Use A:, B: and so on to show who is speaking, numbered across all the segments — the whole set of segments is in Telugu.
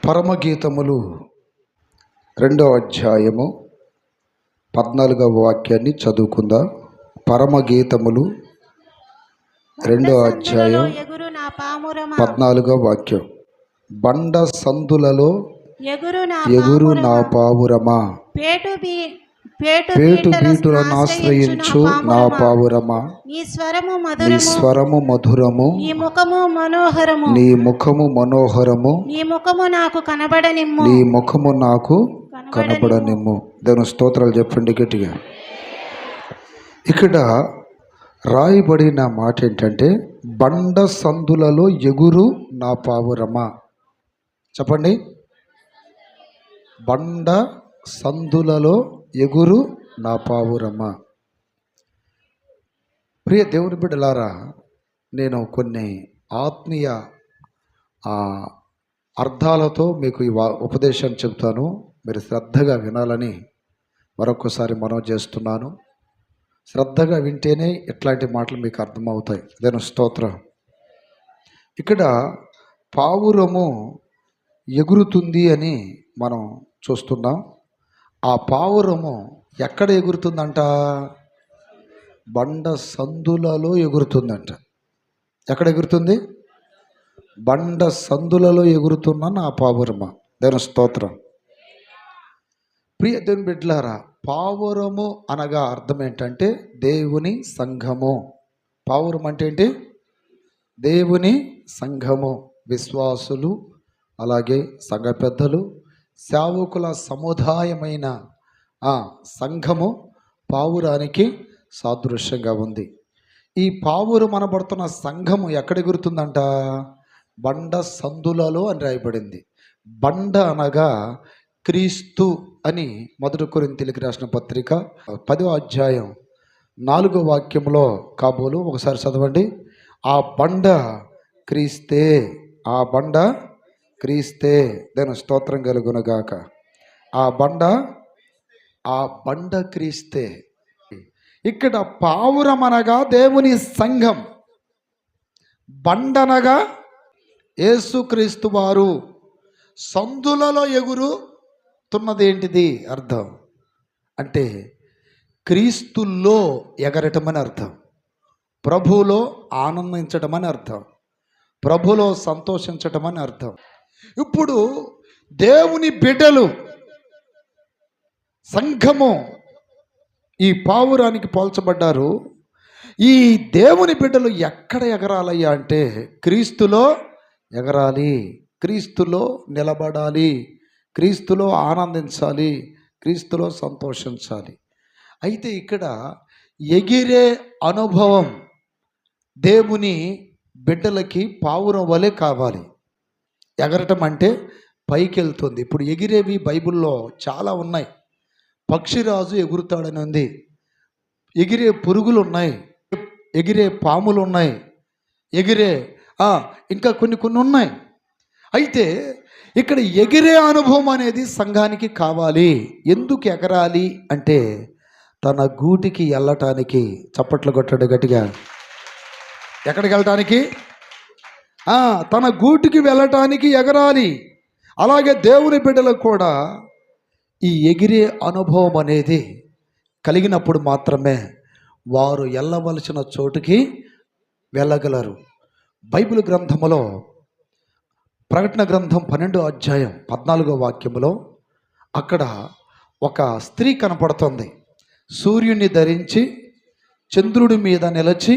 A: పరమగీతములు 2వ అధ్యాయము 14వ వాక్యాన్ని చదువుకుందాం. పరమగీతములు 2వ అధ్యాయం 14వ వాక్యం. బండ సందులలో ఎగురు నా పావురమా, పేటు బీటులను ఆశ్రయించు నా పావురమా, నీ స్వరము మధురము, నీ ముఖము మనోహరము, నీ ముఖము నాకు కనబడనిమ్ము. దేవుని స్తోత్రాలు చెప్పండి గట్టిగా. ఇక్కడ రాయబడిన మాట ఏంటంటే, బండ సందులలో ఎగురు నా పావురమా. చెప్పండి, బండ సందులలో ఎగురు నా పావురమా. ప్రియ దేవుని బిడ్డలారా, నేను కొన్ని ఆత్మీయ అర్థాలతో మీకు ఈ ఉపదేశం చెబుతాను. మీరు శ్రద్ధగా వినాలని మరొకసారి మనవి చేస్తున్నాను. శ్రద్ధగా వింటేనే ఇట్లాంటి మాటలు మీకు అర్థమవుతాయి. దేవుని స్తోత్రం. ఇక్కడ పావురము ఎగురుతుంది అని మనం చూస్తున్నాం. ఆ పావురము ఎక్కడ ఎగురుతుందంట? బండ సందులలో ఎగురుతుందంట. ఎక్కడ ఎగురుతుంది? బండ సందులలో ఎగురుతున్న నా పావురమా. దేవుని స్తోత్రం. ప్రియ దేవుని బిడ్డలారా, పావురము అనగా అర్థం ఏంటంటే దేవుని సంఘము. పావురం అంటే ఏంటి? దేవుని సంఘము. విశ్వాసులు, అలాగే సంఘ పెద్దలు, సేవకుల సముదాయమైన సంఘము పావురానికి సాదృశ్యంగా ఉంది. ఈ పావురం అనబడుతున్న సంఘము ఎక్కడ ఎగురుతుందంట? బండ సందులలో అని రాయబడింది. బండ అనగా క్రీస్తు అని 1 కొరింథీయులకు రాసిన పత్రిక 10వ అధ్యాయం 4వ వాక్యంలో కాబోలు ఒకసారి చదవండి. ఆ బండ క్రీస్తే, ఆ బండ క్రీస్తే. దాని స్తోత్రం కలుగునగాక. ఆ బండ క్రీస్తే. ఇక్కడ పావురం అనగా దేవుని సంఘం, బండనగా యేసుక్రీస్తు వారు. సందులలో ఎగురుతున్నది ఏంటిది అర్థం అంటే? క్రీస్తుల్లో ఎగరటం అని అర్థం, ప్రభువులో ఆనందించడం అని అర్థం, ప్రభులో సంతోషించటం అని అర్థం. ఇప్పుడు దేవుని బిడ్డలు, సంఘము ఈ పావురానికి పోల్చబడ్డారు. ఈ దేవుని బిడ్డలు ఎక్కడ ఎగరాలయ్యా అంటే క్రీస్తులో ఎగరాలి, క్రీస్తులో నిలబడాలి, క్రీస్తులో ఆనందించాలి, క్రీస్తులో సంతోషించాలి. అయితే ఇక్కడ ఎగిరే అనుభవం దేవుని బిడ్డలకి పావురం వలె కావాలి. ఎగరటం అంటే పైకి వెళ్తుంది. ఇప్పుడు ఎగిరేవి బైబిల్లో చాలా ఉన్నాయి. పక్షిరాజు ఎగురుతాడని ఉంది, ఎగిరే పురుగులు ఉన్నాయి, ఎగిరే పాములు ఉన్నాయి, ఎగిరే ఇంకా కొన్ని ఉన్నాయి. అయితే ఇక్కడ ఎగిరే అనుభవం అనేది సంఘానికి కావాలి. ఎందుకు ఎగరాలి అంటే తన గూటికి వెళ్ళటానికి. చప్పట్లు కొట్టడు గట్టిగా. ఎక్కడికి వెళ్ళటానికి? తన గూటికి వెళ్ళటానికి ఎగరాలి. అలాగే దేవుని బిడ్డలకు కూడా ఈ ఎగిరే అనుభవం అనేది కలిగినప్పుడు మాత్రమే వారు వెళ్ళవలసిన చోటుకి వెళ్ళగలరు. బైబిల్ గ్రంథములో ప్రకటన గ్రంథం 12వ అధ్యాయం 14వ వాక్యములో అక్కడ ఒక స్త్రీ కనపడుతుంది. సూర్యుని ధరించి చంద్రుడి మీద నిలిచి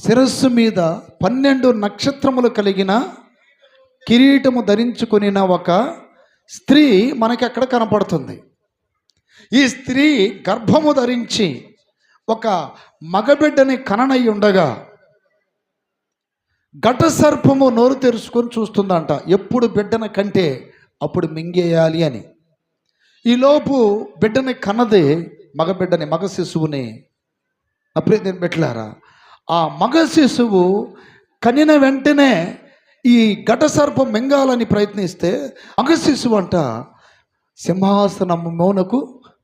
A: శిరస్సు మీద 12 నక్షత్రములు కలిగిన కిరీటము ధరించుకొనిన ఒక స్త్రీ మనకి అక్కడ కనపడుతుంది. ఈ స్త్రీ గర్భము ధరించి ఒక మగబిడ్డని కననై ఉండగా ఘట సర్పము నోరు తెరుచుకొని చూస్తుందంట. ఎప్పుడు బిడ్డని కంటే అప్పుడు మింగేయాలి అని. ఈలోపు బిడ్డని కన్నది, మగబిడ్డని, మగ శిశువుని. అప్పుడే నేను పెట్టారా, ఆ మగ శిశువు కనిన వెంటనే ఈ ఘట సర్పం మింగాలని ప్రయత్నిస్తే మగ శిశువు అంట సింహాసనమునకు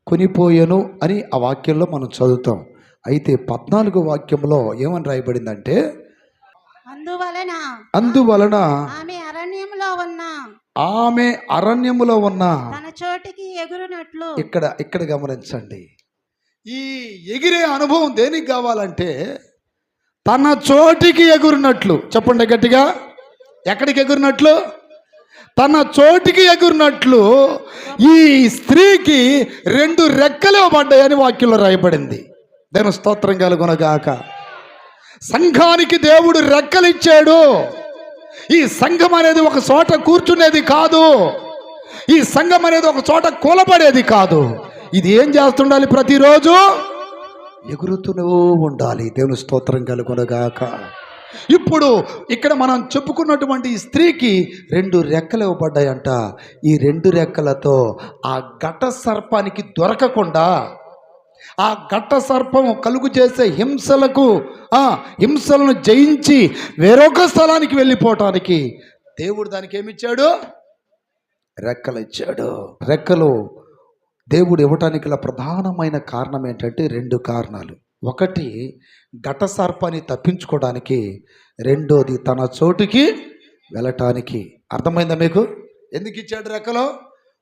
A: కొనిపోయెను అని ఆ వాక్యంలో మనం చదువుతాం. అయితే 14వ వాక్యంలో ఏమని రాయబడిందంటే, అందువలన ఆమె ఆమె అరణ్యములో ఉన్న
B: తన చోటికి ఎగురునట్లు.
A: ఇక్కడ గమనించండి. ఈ ఎగిరే అనుభవం దేనికి కావాలంటే తన చోటికి ఎగురినట్లు. చెప్పండి గట్టిగా. ఎక్కడికి ఎగురినట్లు? తన చోటికి ఎగురినట్లు ఈ స్త్రీకి 2 రెక్కలు పడ్డాయని వాక్యంలో రాయబడింది. దేవుని స్తోత్రం కలుగునగాక. సంఘానికి దేవుడు రెక్కలు ఇచ్చాడు. ఈ సంఘం అనేది ఒక చోట కూర్చునేది కాదు. ఈ సంఘం అనేది ఒక చోట కూలబడేది కాదు. ఇది ఏం చేస్తుండాలి? ప్రతిరోజు ఎగురుతూనే ఉండాలి. దేవుని స్తోత్రం కలుగునగాక. ఇప్పుడు ఇక్కడ మనం చెప్పుకున్నటువంటి ఈ స్త్రీకి 2 రెక్కలు ఇవ్వబడ్డాయంట. ఈ 2 రెక్కలతో ఆ ఘట సర్పానికి దొరకకుండా, ఆ ఘట సర్పము కలుగు చేసే హింసలను జయించి వేరొక స్థలానికి వెళ్ళిపోవటానికి దేవుడు దానికి ఏమిచ్చాడు? రెక్కలు ఇచ్చాడు. రెక్కలు దేవుడు ఇవ్వటానికి గల ప్రధానమైన కారణం ఏంటంటే 2 కారణాలు. ఒకటి ఘట సర్పాన్ని తప్పించుకోవడానికి, రెండోది తన చోటుకి వెళ్ళటానికి. అర్థమైందా మీకు? ఎందుకు ఇచ్చాడు రెక్కలు?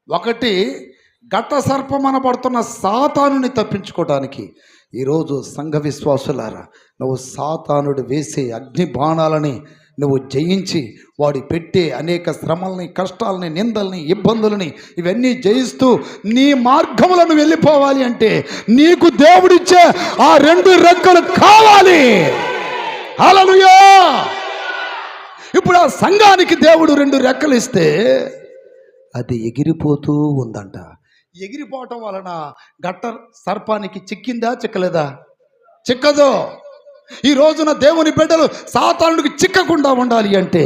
A: ఒకటి ఘట సర్పం అనబడుతున్న సాతానుని తప్పించుకోవడానికి. ఈరోజు సంఘ విశ్వాసులారా, నువ్వు సాతానుడు వేసే అగ్ని బాణాలని నువ్వు జయించి, వాడి పెట్టే అనేక శ్రమల్ని, కష్టాలని, నిందల్ని, ఇబ్బందులని ఇవన్నీ జయిస్తూ నీ మార్గములను వెళ్ళిపోవాలి అంటే నీకు దేవుడిచ్చే ఆ 2 రెక్కలు కావాలి. హల్లెలూయా. ఇప్పుడు ఆ సంఘానికి దేవుడు 2 రెక్కలు ఇస్తే అది ఎగిరిపోతూ ఉందంట. ఎగిరిపోవటం వలన ఘట సర్పానికి చిక్కిందా? చిక్కలేదా? చిక్కదు. ఈ రోజున దేవుని బిడ్డలు సాతానుడికి చిక్కకుండా ఉండాలి అంటే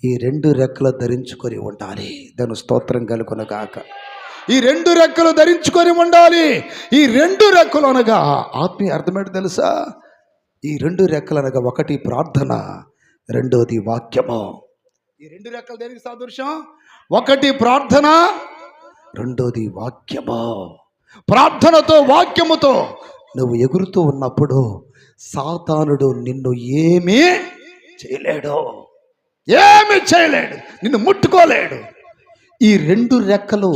A: ఈ 2 రెక్కలు ధరించుకొని ఉండాలి. దాని స్తోత్రం కలుగునగాక. ఈ 2 రెక్కలు ధరించుకొని ఉండాలి. ఈ 2 రెక్కలు అనగా ఆత్మీయ అర్థమేంటో తెలుసా? ఈ 2 రెక్కలు అనగా ఒకటి ప్రార్థన, రెండోది వాక్యము. ఈ 2 రెక్కలు దేనికి సాదృశ్యం? ఒకటి ప్రార్థన, రెండోది వాక్యము. ప్రార్థనతో, వాక్యముతో నువ్వు ఎగురుతూ ఉన్నప్పుడు సాతానుడు నిన్ను ఏమీ చేయలేడు. నిన్ను ముట్టుకోలేడు. ఈ 2 రెక్కలు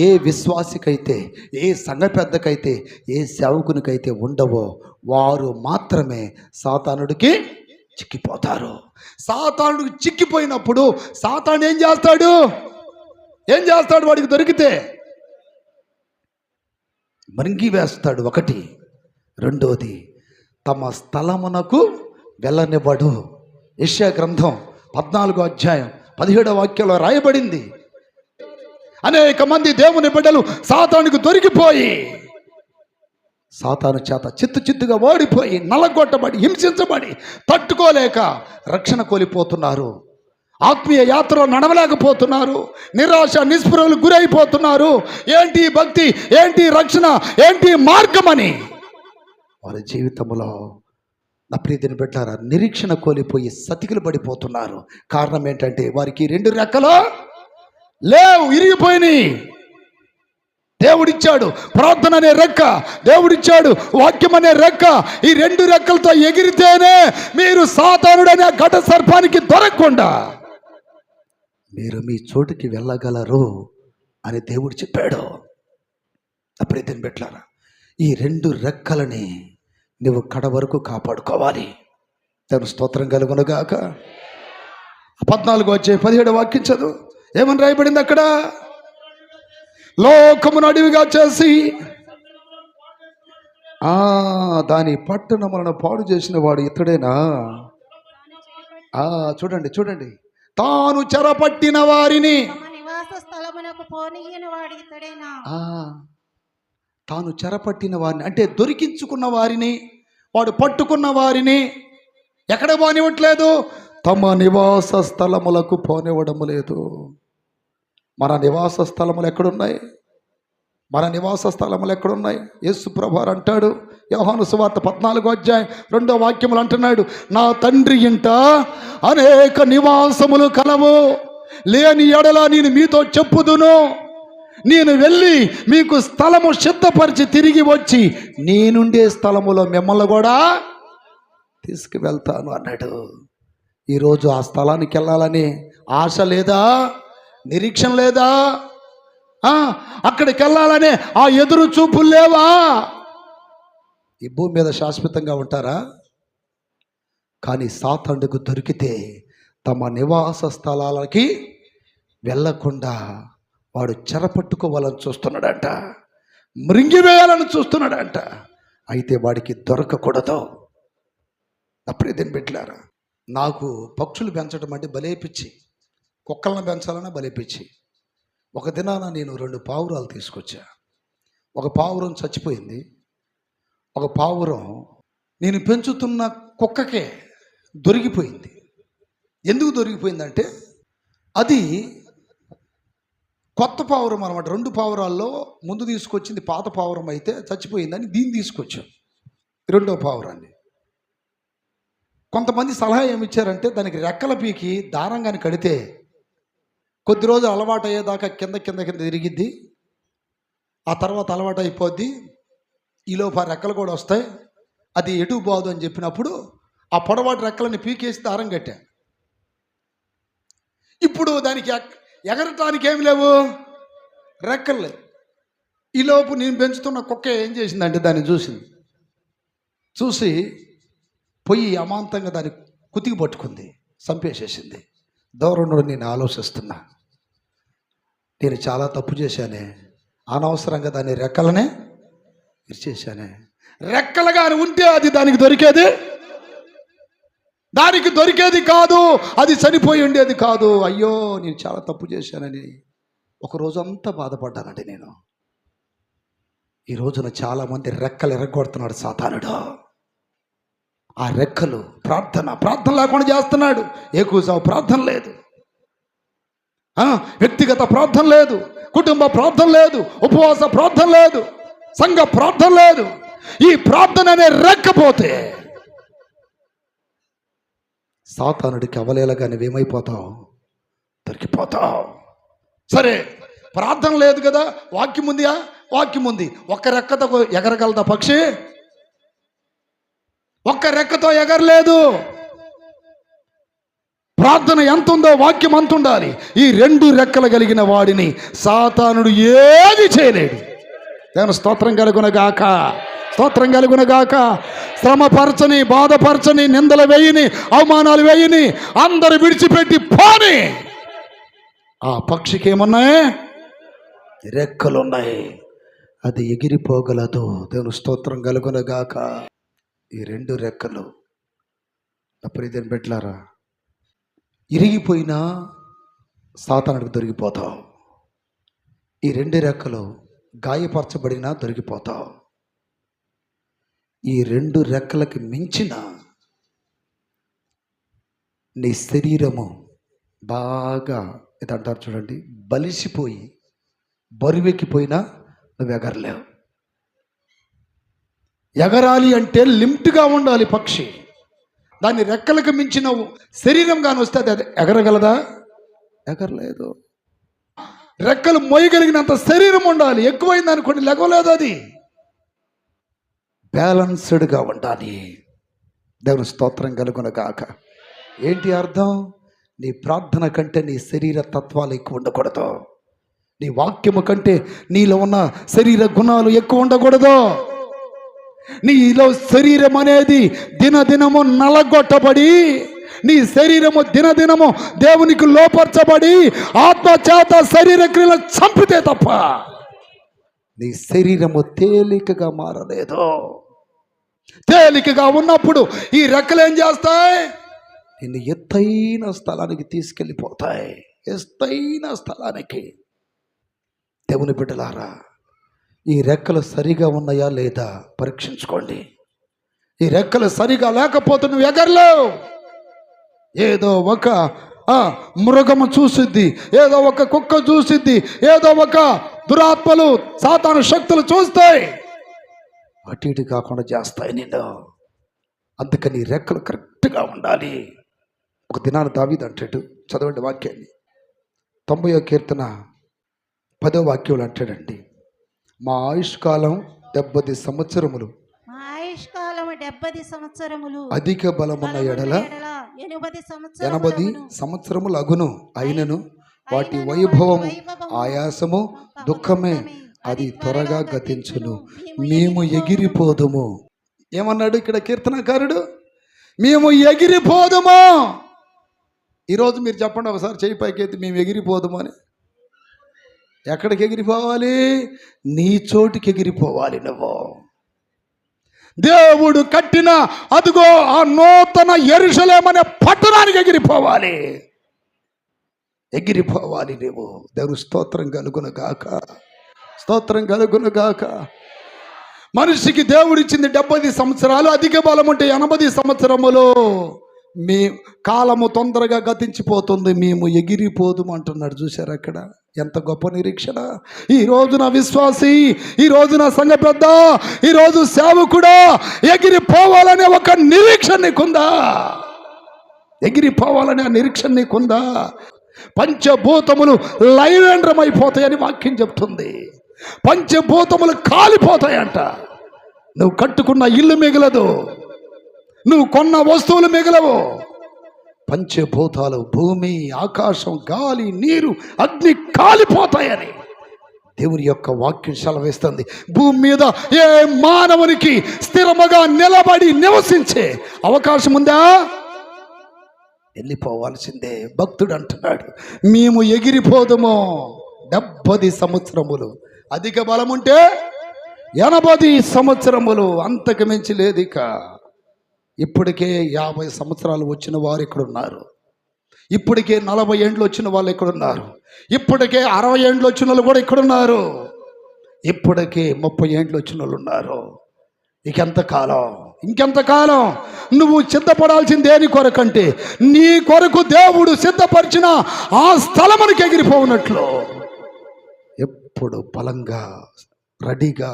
A: ఏ విశ్వాసికైతే, ఏ సంఘ పెద్దకైతే, ఏ సేవకునికైతే ఉండవో వారు మాత్రమే సాతానుడికి చిక్కిపోతారు. సాతానుడికి చిక్కిపోయినప్పుడు సాతాను ఏం చేస్తాడు? వాడికి దొరికితే మరింగి వేస్తాడు. ఒకటి. రెండోది తమ స్థలమునకు వెళ్ళనివ్వడు. యెషయా గ్రంథం 14వ అధ్యాయం 17వ వాక్యంలో రాయబడింది. అనేక మంది దేవుని బిడ్డలు సాతానుకు దొరికిపోయి, సాతాను చేత చిత్తుగా ఓడిపోయి, నల్లగొట్టబడి, హింసించబడి, తట్టుకోలేక రక్షణ కోల్పోతున్నారు. ఆత్మీయ యాత్రలో నడవలేకపోతున్నారు. నిరాశ, నిస్పృహలు గురైపోతున్నారు. ఏంటి భక్తి, ఏంటి రక్షణ, ఏంటి మార్గమని వారి జీవితంలో నా ప్రియదిని పెట్టారా నిరీక్షణ కోల్పోయి సతికిలు పడిపోతున్నారు. కారణం ఏంటంటే వారికి 2 రెక్కలు లేవు, ఇరిగిపోయినాయి. దేవుడిచ్చాడు ప్రార్థన అనే రెక్క, దేవుడిచ్చాడు వాక్యం అనే రెక్క. ఈ 2 రెక్కలతో ఎగిరితేనే మీరు సాతానుడనే ఘట సర్పానికి దొరకకుండా మీరు మీ చోటుకి వెళ్ళగలరు అని దేవుడు చెప్పాడు. అప్పుడే దీన్ని పెట్టారా ఈ 2 రెక్కలని నువ్వు కడ వరకు కాపాడుకోవాలి. దేవుని స్తోత్రం కలుగునుగాక. 14వ అధ్యాయం 17వ వాక్యం చదువు. ఏమని రాయబడింది అక్కడ? లోకమును అడవిగా చేసి దాని పట్టణములను పాడు చేసిన వాడు ఇతడేనా? చూడండి తాను చెరపట్టిన వారిని తాను చెరపట్టిన వారిని అంటే దొరికించుకున్న వారిని, వాడు పట్టుకున్న వారిని ఎక్కడ పోనివ్వట్లేదు? తమ నివాస స్థలములకు పోనివ్వడం లేదు. మన నివాస స్థలములు ఎక్కడున్నాయి? యేసు ప్రభువారు అంటాడు, యోహాను సువార్త 14వ అధ్యాయం 2వ వాక్యములు అంటున్నాడు, నా తండ్రి ఇంట అనేక నివాసములు కలవు, లేని ఎడల నేను మీతో చెప్పుదును. నేను వెళ్ళి మీకు స్థలము సిద్ధపరిచి తిరిగి వచ్చి నేనుండే స్థలములో మిమ్మల్ని కూడా తీసుకువెళ్తాను అన్నాడు. ఈరోజు ఆ స్థలానికి వెళ్ళాలని ఆశ లేదా? నిరీక్షణ లేదా? అక్కడికి వెళ్ళాలనే ఆ ఎదురు చూపులు లేవా? ఈ భూమి మీద శాశ్వతంగా ఉంటారా? కానీ సాతానుకు దొరికితే తమ నివాస స్థలాలకి వెళ్ళకుండా వాడు చెరపట్టుకోవాలని చూస్తున్నాడంట, మృంగివేయాలని చూస్తున్నాడంట. అయితే వాడికి దొరకకూడదు. అప్పుడే దీన్ని పెట్టారా? నాకు పక్షులు పెంచడం అంటే భలే పిచ్చి, కుక్కలను పెంచాలన్నా భలే పిచ్చి. ఒక దినాన నేను 2 పావురాలు తీసుకొచ్చా. ఒక పావురం చచ్చిపోయింది. ఒక పావురం నేను పెంచుతున్న కుక్కకే దొరికిపోయింది. ఎందుకు దొరికిపోయిందంటే అది కొత్త పావురం అనమాట. 2 పావురాల్లో ముందు తీసుకొచ్చింది పాత పావురం అయితే చచ్చిపోయిందని దీన్ని తీసుకొచ్చాం, 2వ పావురాన్ని. కొంతమంది సలహా ఏమిచ్చారంటే దానికి రెక్కల పీకి దారంగాని కడితే కొద్ది రోజులు అలవాటు అయ్యేదాకా కింద తిరిగిద్ది, ఆ తర్వాత అలవాటు అయిపోద్ది, ఈలోపు ఆ రెక్కలు కూడా వస్తాయి, అది ఎటు పోదు అని చెప్పినప్పుడు ఆ పొడవాటి రెక్కలని పీకేసి దారం కట్టా. ఇప్పుడు దానికి ఎగరటానికి ఏమి లేవు, రెక్కలు లేవు. ఈలోపు నేను పెంచుతున్న కుక్క ఏం చేసిందంటే దాన్ని చూసి పొయ్యి అమాంతంగా దాన్ని కుతికి పట్టుకుంది, చంపేసేసింది. దూరంలో నేను ఆలోచిస్తున్నా, నేను చాలా తప్పు చేశానే, అనవసరంగా దాని రెక్కలనే ఇరిచేశానే. రెక్కలు కానీ ఉంటే అది దానికి దొరికేది కాదు, అది చనిపోయి ఉండేది కాదు. అయ్యో నేను చాలా తప్పు చేశానని ఒకరోజు అంతా బాధపడ్డానండి నేను. ఈ రోజున చాలామంది రెక్కలు ఎరగొడుతున్నాడు సాతానుడు. ఆ రెక్కలు ప్రార్థన లేకుండా చేస్తున్నాడు. ఏకూసావు ప్రార్థన లేదు, వ్యక్తిగత ప్రార్థన లేదు, కుటుంబ ప్రార్థన లేదు, ఉపవాస ప్రార్థన లేదు, సంఘ ప్రార్థన లేదు. ఈ ప్రార్థన అనే రెక్కపోతే సాతానుడికి అవలేలగా నువ్వేమైపోతావు, దొరికిపోతావు. సరే ప్రార్థన లేదు కదా, వాక్యం ఉందియా? వాక్యం ఉంది. ఒక్క రెక్కతో ఎగరగలదా పక్షి? ఒక్క రెక్కతో ఎగరలేదు. ప్రార్థన ఎంత ఉందో వాక్యం అంత ఉండాలి. ఈ 2 రెక్కలు కలిగిన వాడిని సాతానుడు ఏది చేయలేడు. నేను స్తోత్రం కలుగునగాక, స్తోత్రం కలుగునగాక. శ్రమపరచని, బాధపరచని, నిందలు వేయని, అవమానాలు వేయని, అందరు విడిచిపెట్టి పోని ఆ పక్షికి ఏమున్నాయి? రెక్కలున్నాయి, అది ఎగిరిపోగలదు. దేవుని స్తోత్రం కలుగునగాక. ఈ 2 రెక్కలు అప్పుడు పెట్టారా, ఇరిగిపోయినా సాతానుడికి దొరికిపోతావు. ఈ 2 రెక్కలు గాయపరచబడినా దొరికిపోతావు. ఈ 2 రెక్కలకి మించిన నీ శరీరము బాగా ఇదంటారు చూడండి, బలిసిపోయి బరువెక్కిపోయినా నువ్వు ఎగరలేవు. ఎగరాలి అంటే లిమిట్గా ఉండాలి పక్షి. దాని రెక్కలకు మించిన శరీరం కానీ వస్తే అది ఎగరగలదా? ఎగరలేదు. రెక్కలు మోయగలిగినంత శరీరం ఉండాలి. ఎక్కువైంది అనుకోండి లెగవలేదు. అది బ్యాలన్స్డ్గా ఉండాలి. దేవుని స్తోత్రం కలుగునగాక. ఏంటి అర్థం? నీ ప్రార్థన కంటే నీ శరీర తత్వాలు ఎక్కువ ఉండకూడదు. నీ వాక్యము కంటే నీలో ఉన్న శరీర గుణాలు ఎక్కువ ఉండకూడదు. నీలో శరీరం అనేది దినదినము నలగొట్టబడి, నీ శరీరము దినదినము దేవునికి లోపరచబడి ఆత్మచేత శరీర క్రియలు చంపితే తప్ప నీ శరీరము తేలికగా మారలేదు. తేలికగా ఉన్నప్పుడు ఈ రెక్కలు ఏం చేస్తాయి? నిన్ను ఎత్తైన స్థలానికి తీసుకెళ్ళిపోతాయి. ఎత్తైన స్థలానికి. దేవుని బిడ్డలారా, ఈ రెక్కలు సరిగా ఉన్నాయా లేదా పరీక్షించుకోండి. ఈ రెక్కలు సరిగా లేకపోతే నువ్వు ఎగరలేవు. ఏదో ఒక మృగము చూసిద్ది, ఏదో ఒక కుక్క చూసిద్ది, ఏదో ఒక దురాత్మలు సాతాను శక్తులు చూస్తాయి, అటు ఇటు కాకుండా చేస్తాయి నిన్ను. అందుకని రెక్కలు కరెక్ట్గా ఉండాలి. ఒక దినాన దావీదు అంటాడు, చదవండి వాక్యాన్ని, 90వ కీర్తన 10వ వాక్యంలో అంటాడండి, మా ఆయుష్కాలం 70 సంవత్సరములు,
B: మా ఆయుష్కాలం 70 సంవత్సరములు,
A: అధిక బలమున్న ఎడల
B: 80
A: సంవత్సరములు అగును, అయినను వాటి వైభవము ఆయాసము దుఃఖమే, అది త్వరగా గతించును, మేము ఎగిరిపోదుము. ఏమన్నాడు ఇక్కడ కీర్తనకారుడు? మేము ఎగిరిపోదుము. ఈరోజు మీరు చెప్పండి ఒకసారి, చేయి పైకెత్తి, మేము ఎగిరిపోదుము అని. ఎక్కడికి ఎగిరిపోవాలి? నీ చోటికి ఎగిరిపోవాలి. నువ్వు దేవుడు కట్టిన అదిగో ఆ నూతన యెరూషలేమనే పట్టణానికి ఎగిరిపోవాలి. ఎగిరిపోవాలి నువ్వు. దేవుని స్తోత్రం కలుగును గాక, స్తోత్రం కలుగును గాక. మనిషికి దేవుడిచ్చింది 70 సంవత్సరాలు, అధిక బలం ఉంటే 80 సంవత్సరములు. మీ కాలము తొందరగా గతించిపోతుంది, మేము ఎగిరిపోదుము అంటున్నాడు. చూశారు అక్కడ ఎంత గొప్ప నిరీక్షణ. ఈ రోజున విశ్వాసి, ఈ రోజున సంఘ పెద్ద, ఈ రోజు సేవకుడా ఎగిరిపోవాలనే ఒక నిరీక్షణ నీకుందా? ఎగిరిపోవాలనే నిరీక్షణ నీకుందా? పంచభూతములు లైవేంద్రమైపోతాయని వాక్యం చెప్తుంది. పంచభూతములు కాలిపోతాయంట. నువ్వు కట్టుకున్న ఇల్లు మిగలదు, నువ్వు కొన్న వస్తువులు మిగలవు. పంచభూతాలు, భూమి, ఆకాశం, గాలి, నీరు, అగ్ని కాలిపోతాయని దేవుని యొక్క వాక్యం సెలవిస్తుంది. భూమి మీద ఏ మానవునికి స్థిరముగా నిలబడి నివసించే అవకాశం ఉందా? వెళ్ళిపోవాల్సిందే. భక్తుడు అంటున్నాడు, మేము ఎగిరిపోదుము. 70 సంవత్సరములు, అధిక బలం ఉంటే 80 సంవత్సరములు, అంతకు మించి లేదు. ఇక ఇప్పటికే 50 సంవత్సరాలు వచ్చిన వారు ఇక్కడ ఉన్నారు. ఇప్పటికే 40 ఏండ్లు వచ్చిన వాళ్ళు ఇక్కడ ఉన్నారు. ఇప్పటికే 60 ఏండ్లు వచ్చిన వాళ్ళు కూడా ఇక్కడ ఉన్నారు. ఇప్పటికే 30 ఏండ్లు వచ్చిన వాళ్ళు ఉన్నారు. ఇంకెంతకాలం? ఇంకెంతకాలం? నువ్వు సిద్ధపడాల్సింది దేని కొరకంటే, నీ కొరకు దేవుడు సిద్ధపరిచిన ఆ స్థలమునికి ఎగిరిపోవునట్లు ఎప్పుడు బలంగా రెడీగా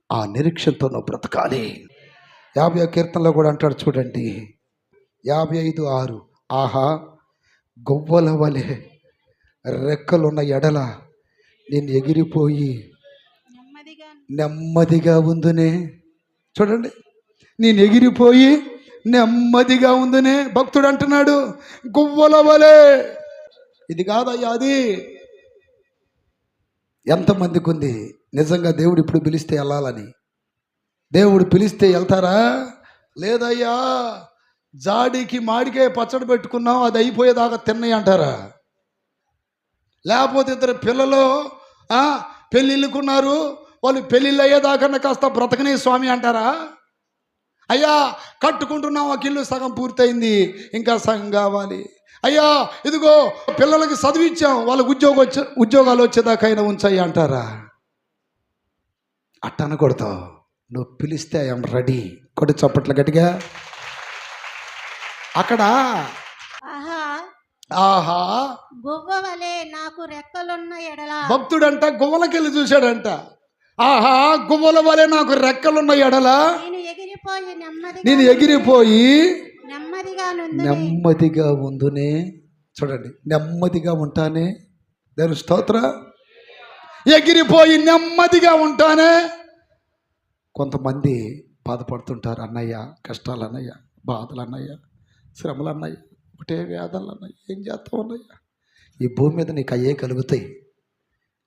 A: ఆ నిరీక్షణతో నువ్వు బ్రతకాలి. 50వ కీర్తనలో కూడా అంటాడు చూడండి, 55:6, ఆహా గొవ్వల వలె రెక్కలున్న ఎడల నేను ఎగిరిపోయి నెమ్మదిగా ఉందునే. చూడండి, నేను ఎగిరిపోయి నెమ్మదిగా ఉందునే. భక్తుడు అంటున్నాడు, గువ్వల వలె. ఇది కాదయ్యా అది. ఎంతమందికి ఉంది నిజంగా దేవుడు ఇప్పుడు పిలిస్తే వెళ్ళాలని? దేవుడు పిలిస్తే వెళ్తారా? లేదయ్యా, జాడికి మాడికాయ పచ్చడి పెట్టుకున్నాం, అది అయిపోయేదాకా తిన్నయ్య అంటారా? లేకపోతే ఇద్దరు పిల్లలు పెళ్ళిళ్ళుకున్నారు, వాళ్ళు పెళ్ళిళ్ళు అయ్యేదాకన్నా కాస్త బ్రతకనే స్వామి అంటారా? అయ్యా కట్టుకుంటున్నాం, ఒక ఇల్లు సగం పూర్తయింది, ఇంకా సగం కావాలి. అయ్యా ఇదిగో పిల్లలకి చదివించాం, వాళ్ళకి ఉద్యోగాలు వచ్చేదాకైనా ఉంచాయి అంటారా? అట్ట అనకూడదు. నువ్వు పిలిస్తే ఐఎమ్ రెడీ. కొట్టి చప్పట్లు గట్టిగా. అక్కడ ఆహా
B: గువ్వవలే నాకు రెక్కలున్న ఎడల,
A: భక్తుడంట గువ్వలకెళ్ళి చూశాడంట. ఆహా గువ్వల వలె నాకు రెక్కలున్న ఎడల నేను ఎగిరిపోయి నెమ్మదిగా ఉందునే. చూడండి, నెమ్మదిగా ఉంటానే. దేవుని స్తోత్ర. ఎగిరిపోయి నెమ్మదిగా ఉంటానే. కొంతమంది బాధపడుతుంటారు, అన్నయ్య కష్టాలు అన్నయ్య, బాధలు అన్నయ్య, శ్రమలు అన్నయ్య, ఒకటే వేదనలు అన్నయ్య, ఏం చేస్తావు అన్నయ్య? ఈ భూమి మీద నీకు అయ్యే కలుగుతాయి,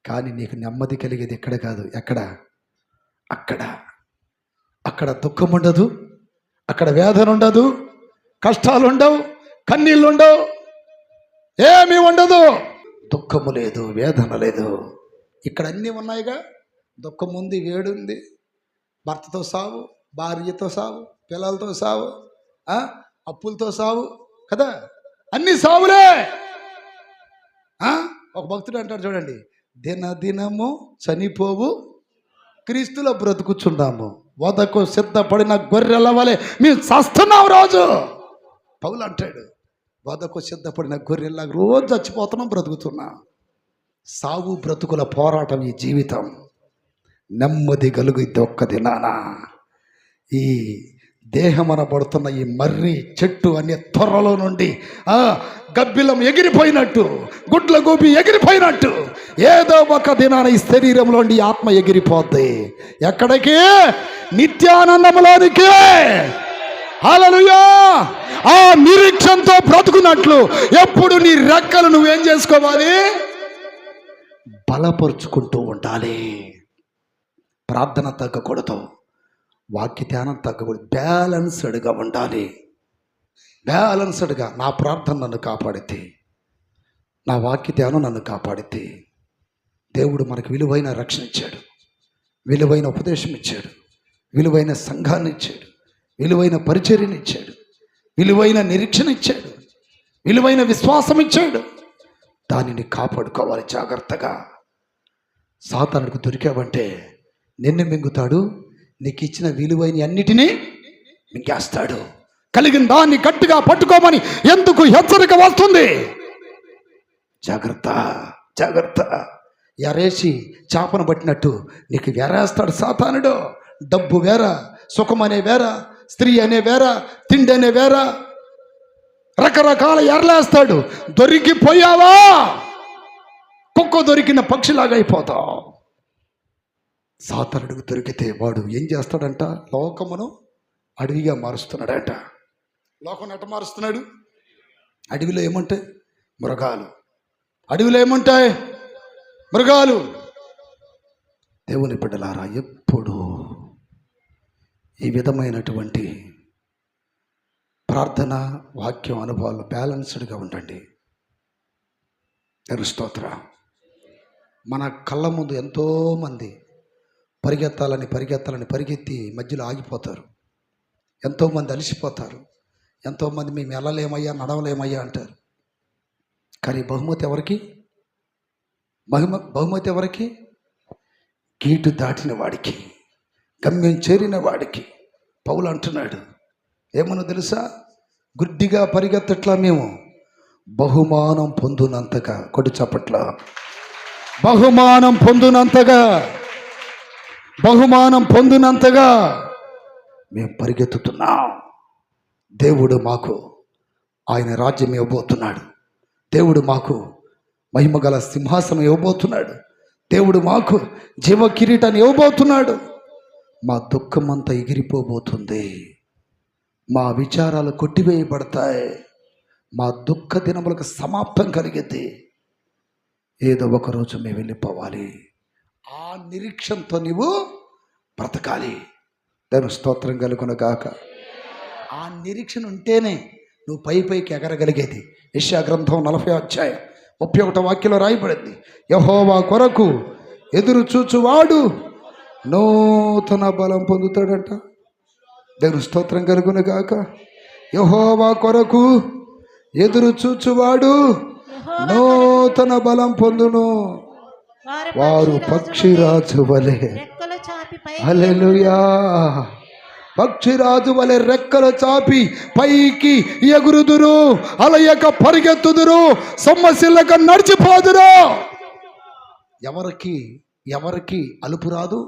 A: కానీ నీకు నెమ్మది కలిగేది ఎక్కడ కాదు, ఎక్కడ? అక్కడ దుఃఖం ఉండదు, అక్కడ వేదన ఉండదు, కష్టాలు ఉండవు, కన్నీళ్ళు ఉండవు, ఏమీ ఉండదు. దుఃఖము లేదు, వేదన లేదు. ఇక్కడ అన్నీ ఉన్నాయిగా. దుఃఖం ఉంది, వేడుంది, భర్తతో సావు, భార్యతో సావు, పిల్లలతో సావు, అప్పులతో సావు కదా, అన్ని సావులే. ఒక భక్తుడు అంటాడు చూడండి, దినదినము చనిపోవు క్రీస్తులో బ్రతుకుచున్నాము, వదకు సిద్ధపడిన గొర్రెల వలె మేము చస్తున్నాం రోజు. పౌలు అంటాడు, వదకు సిద్ధపడిన గొర్రెల్లా రోజు చచ్చిపోతున్నాం, బ్రతుకుతున్నాం. సావు బ్రతుకుల పోరాటం ఈ జీవితం. నెమ్మది కలుగుద్ది ఒక్క దినాన. ఈ దేహమనబడుతున్న ఈ మర్రి చెట్టు అనే త్వరలో నుండి గబ్బిలం ఎగిరిపోయినట్టు, గుడ్ల గోపి ఎగిరిపోయినట్టు ఏదో ఒక దినాన ఈ శరీరంలో ఆత్మ ఎగిరిపోద్ది. ఎక్కడికి? నిత్యానందములోనికి. హల్లెలూయా. ఆ నిరీక్షణతో బ్రతుకున్నట్లు ఎప్పుడు నీ రెక్కలు నువ్వేం చేసుకోవాలి? బలపరుచుకుంటూ ఉండాలి. ప్రార్థన తగ్గకూడదు, వాక్య ధ్యానం తగ్గకూడదు. బ్యాలెన్స్డ్గా ఉండాలి. బ్యాలెన్స్డ్గా నా ప్రార్థన నన్ను కాపాడితే, నా వాక్య ధ్యానం నన్ను కాపాడితే, దేవుడు మనకు విలువైన రక్షణ ఇచ్చాడు, విలువైన ఉపదేశం ఇచ్చాడు, విలువైన సంఘాన్ని ఇచ్చాడు, విలువైన పరిచర్యను ఇచ్చాడు, విలువైన నిరీక్షణ ఇచ్చాడు, విలువైన విశ్వాసం ఇచ్చాడు. దానిని కాపాడుకోవాలి జాగ్రత్తగా. సాతానుడికి దొరికావంటే నిన్ను మింగుతాడు, నీకు ఇచ్చిన విలువైన అన్నిటినీ మింగేస్తాడు. కలిగిన దాన్ని గట్టిగా పట్టుకోమని ఎందుకు హెచ్చరిక వస్తుంది? జాగ్రత్త, జాగ్రత్త. ఎరేసి చేపను పట్టినట్టు నీకు వేరేస్తాడు సాతానుడు. డబ్బు వేర, సుఖం అనే వేర, స్త్రీ అనే వేర, తిండి అనే వేర, రకరకాల ఎరలేస్తాడు. దొరికిపోయావా, కుక్క దొరికిన పక్షిలాగా అయిపోతావు. సాతానుడికి దొరికితే వాడు ఏం చేస్తాడంట? లోకమును అడవిగా మారుస్తున్నాడంట. లోకం ఎట్ట మారుస్తున్నాడు? అడవిలో ఏముంటాయి? మృగాలు. అడవిలో ఏముంటాయి? మృగాలు. దేవుని బిడ్డలారా, ఎప్పుడు ఈ విధమైనటువంటి ప్రార్థన వాక్యం అనుభవాలు బ్యాలెన్స్డ్గా ఉండండి. స్తోత్రం. మన కళ్ళ ముందు ఎంతోమంది పరిగెత్తి మధ్యలో ఆగిపోతారు. ఎంతోమంది అలసిపోతారు. ఎంతోమంది మేము వెళ్ళలేమయ్యా, నడవలేమయ్యా అంటారు. కానీ బహుమతి ఎవరికి? బహుమతి ఎవరికి? గీటు దాటిన వాడికి, గమ్యం చేరిన వాడికి. పౌలు అంటున్నాడు, ఏమన్నా తెలుసా? గుడ్డిగా పరిగెత్తట్లా మేము, బహుమానం పొందునంతగా. కొడు చప్పట్ల. బహుమానం పొందునంతగా మేము పరిగెత్తుతున్నాం. దేవుడు మాకు ఆయన రాజ్యం ఇవ్వబోతున్నాడు. దేవుడు మాకు మహిమగల సింహాసనం ఇవ్వబోతున్నాడు. దేవుడు మాకు జీవ కిరీటాన్ని ఇవ్వబోతున్నాడు. మా దుఃఖమంతా ఎగిరిపోబోతుంది. మా విచారాలు కొట్టివేయబడతాయి. మా దుఃఖ దినములకు సమాప్తం కలిగితే ఏదో ఒకరోజు మేము వెళ్ళిపోవాలి. ఆ నిరీక్షణతో నీవు బ్రతకాలి. దాని స్తోత్రం కలుగునగాక. ఆ నిరీక్షణ ఉంటేనే నువ్వు పైకి ఎగరగలిగేది. యెషయా గ్రంథం 40వ అధ్యాయం 31వ వాక్యంలో రాయబడింది, యెహోవా కొరకు ఎదురు చూచువాడు నూతన బలం పొందుతాడంట. దేవుని స్తోత్రం కలుగునగాక. యెహోవా కొరకు ఎదురు చూచువాడు నూతన బలం పొందును. వారు పక్షిరాజు వలె, హల్లెలూయా, పక్షిరాజు వలె రెక్కలు చాపి పైకి ఎగురుదురు, అలయక పరిగెత్తుదురు, సొమ్మసిల్లక నడిచిపోదురు. ఎవరికి అలుపు రాదు?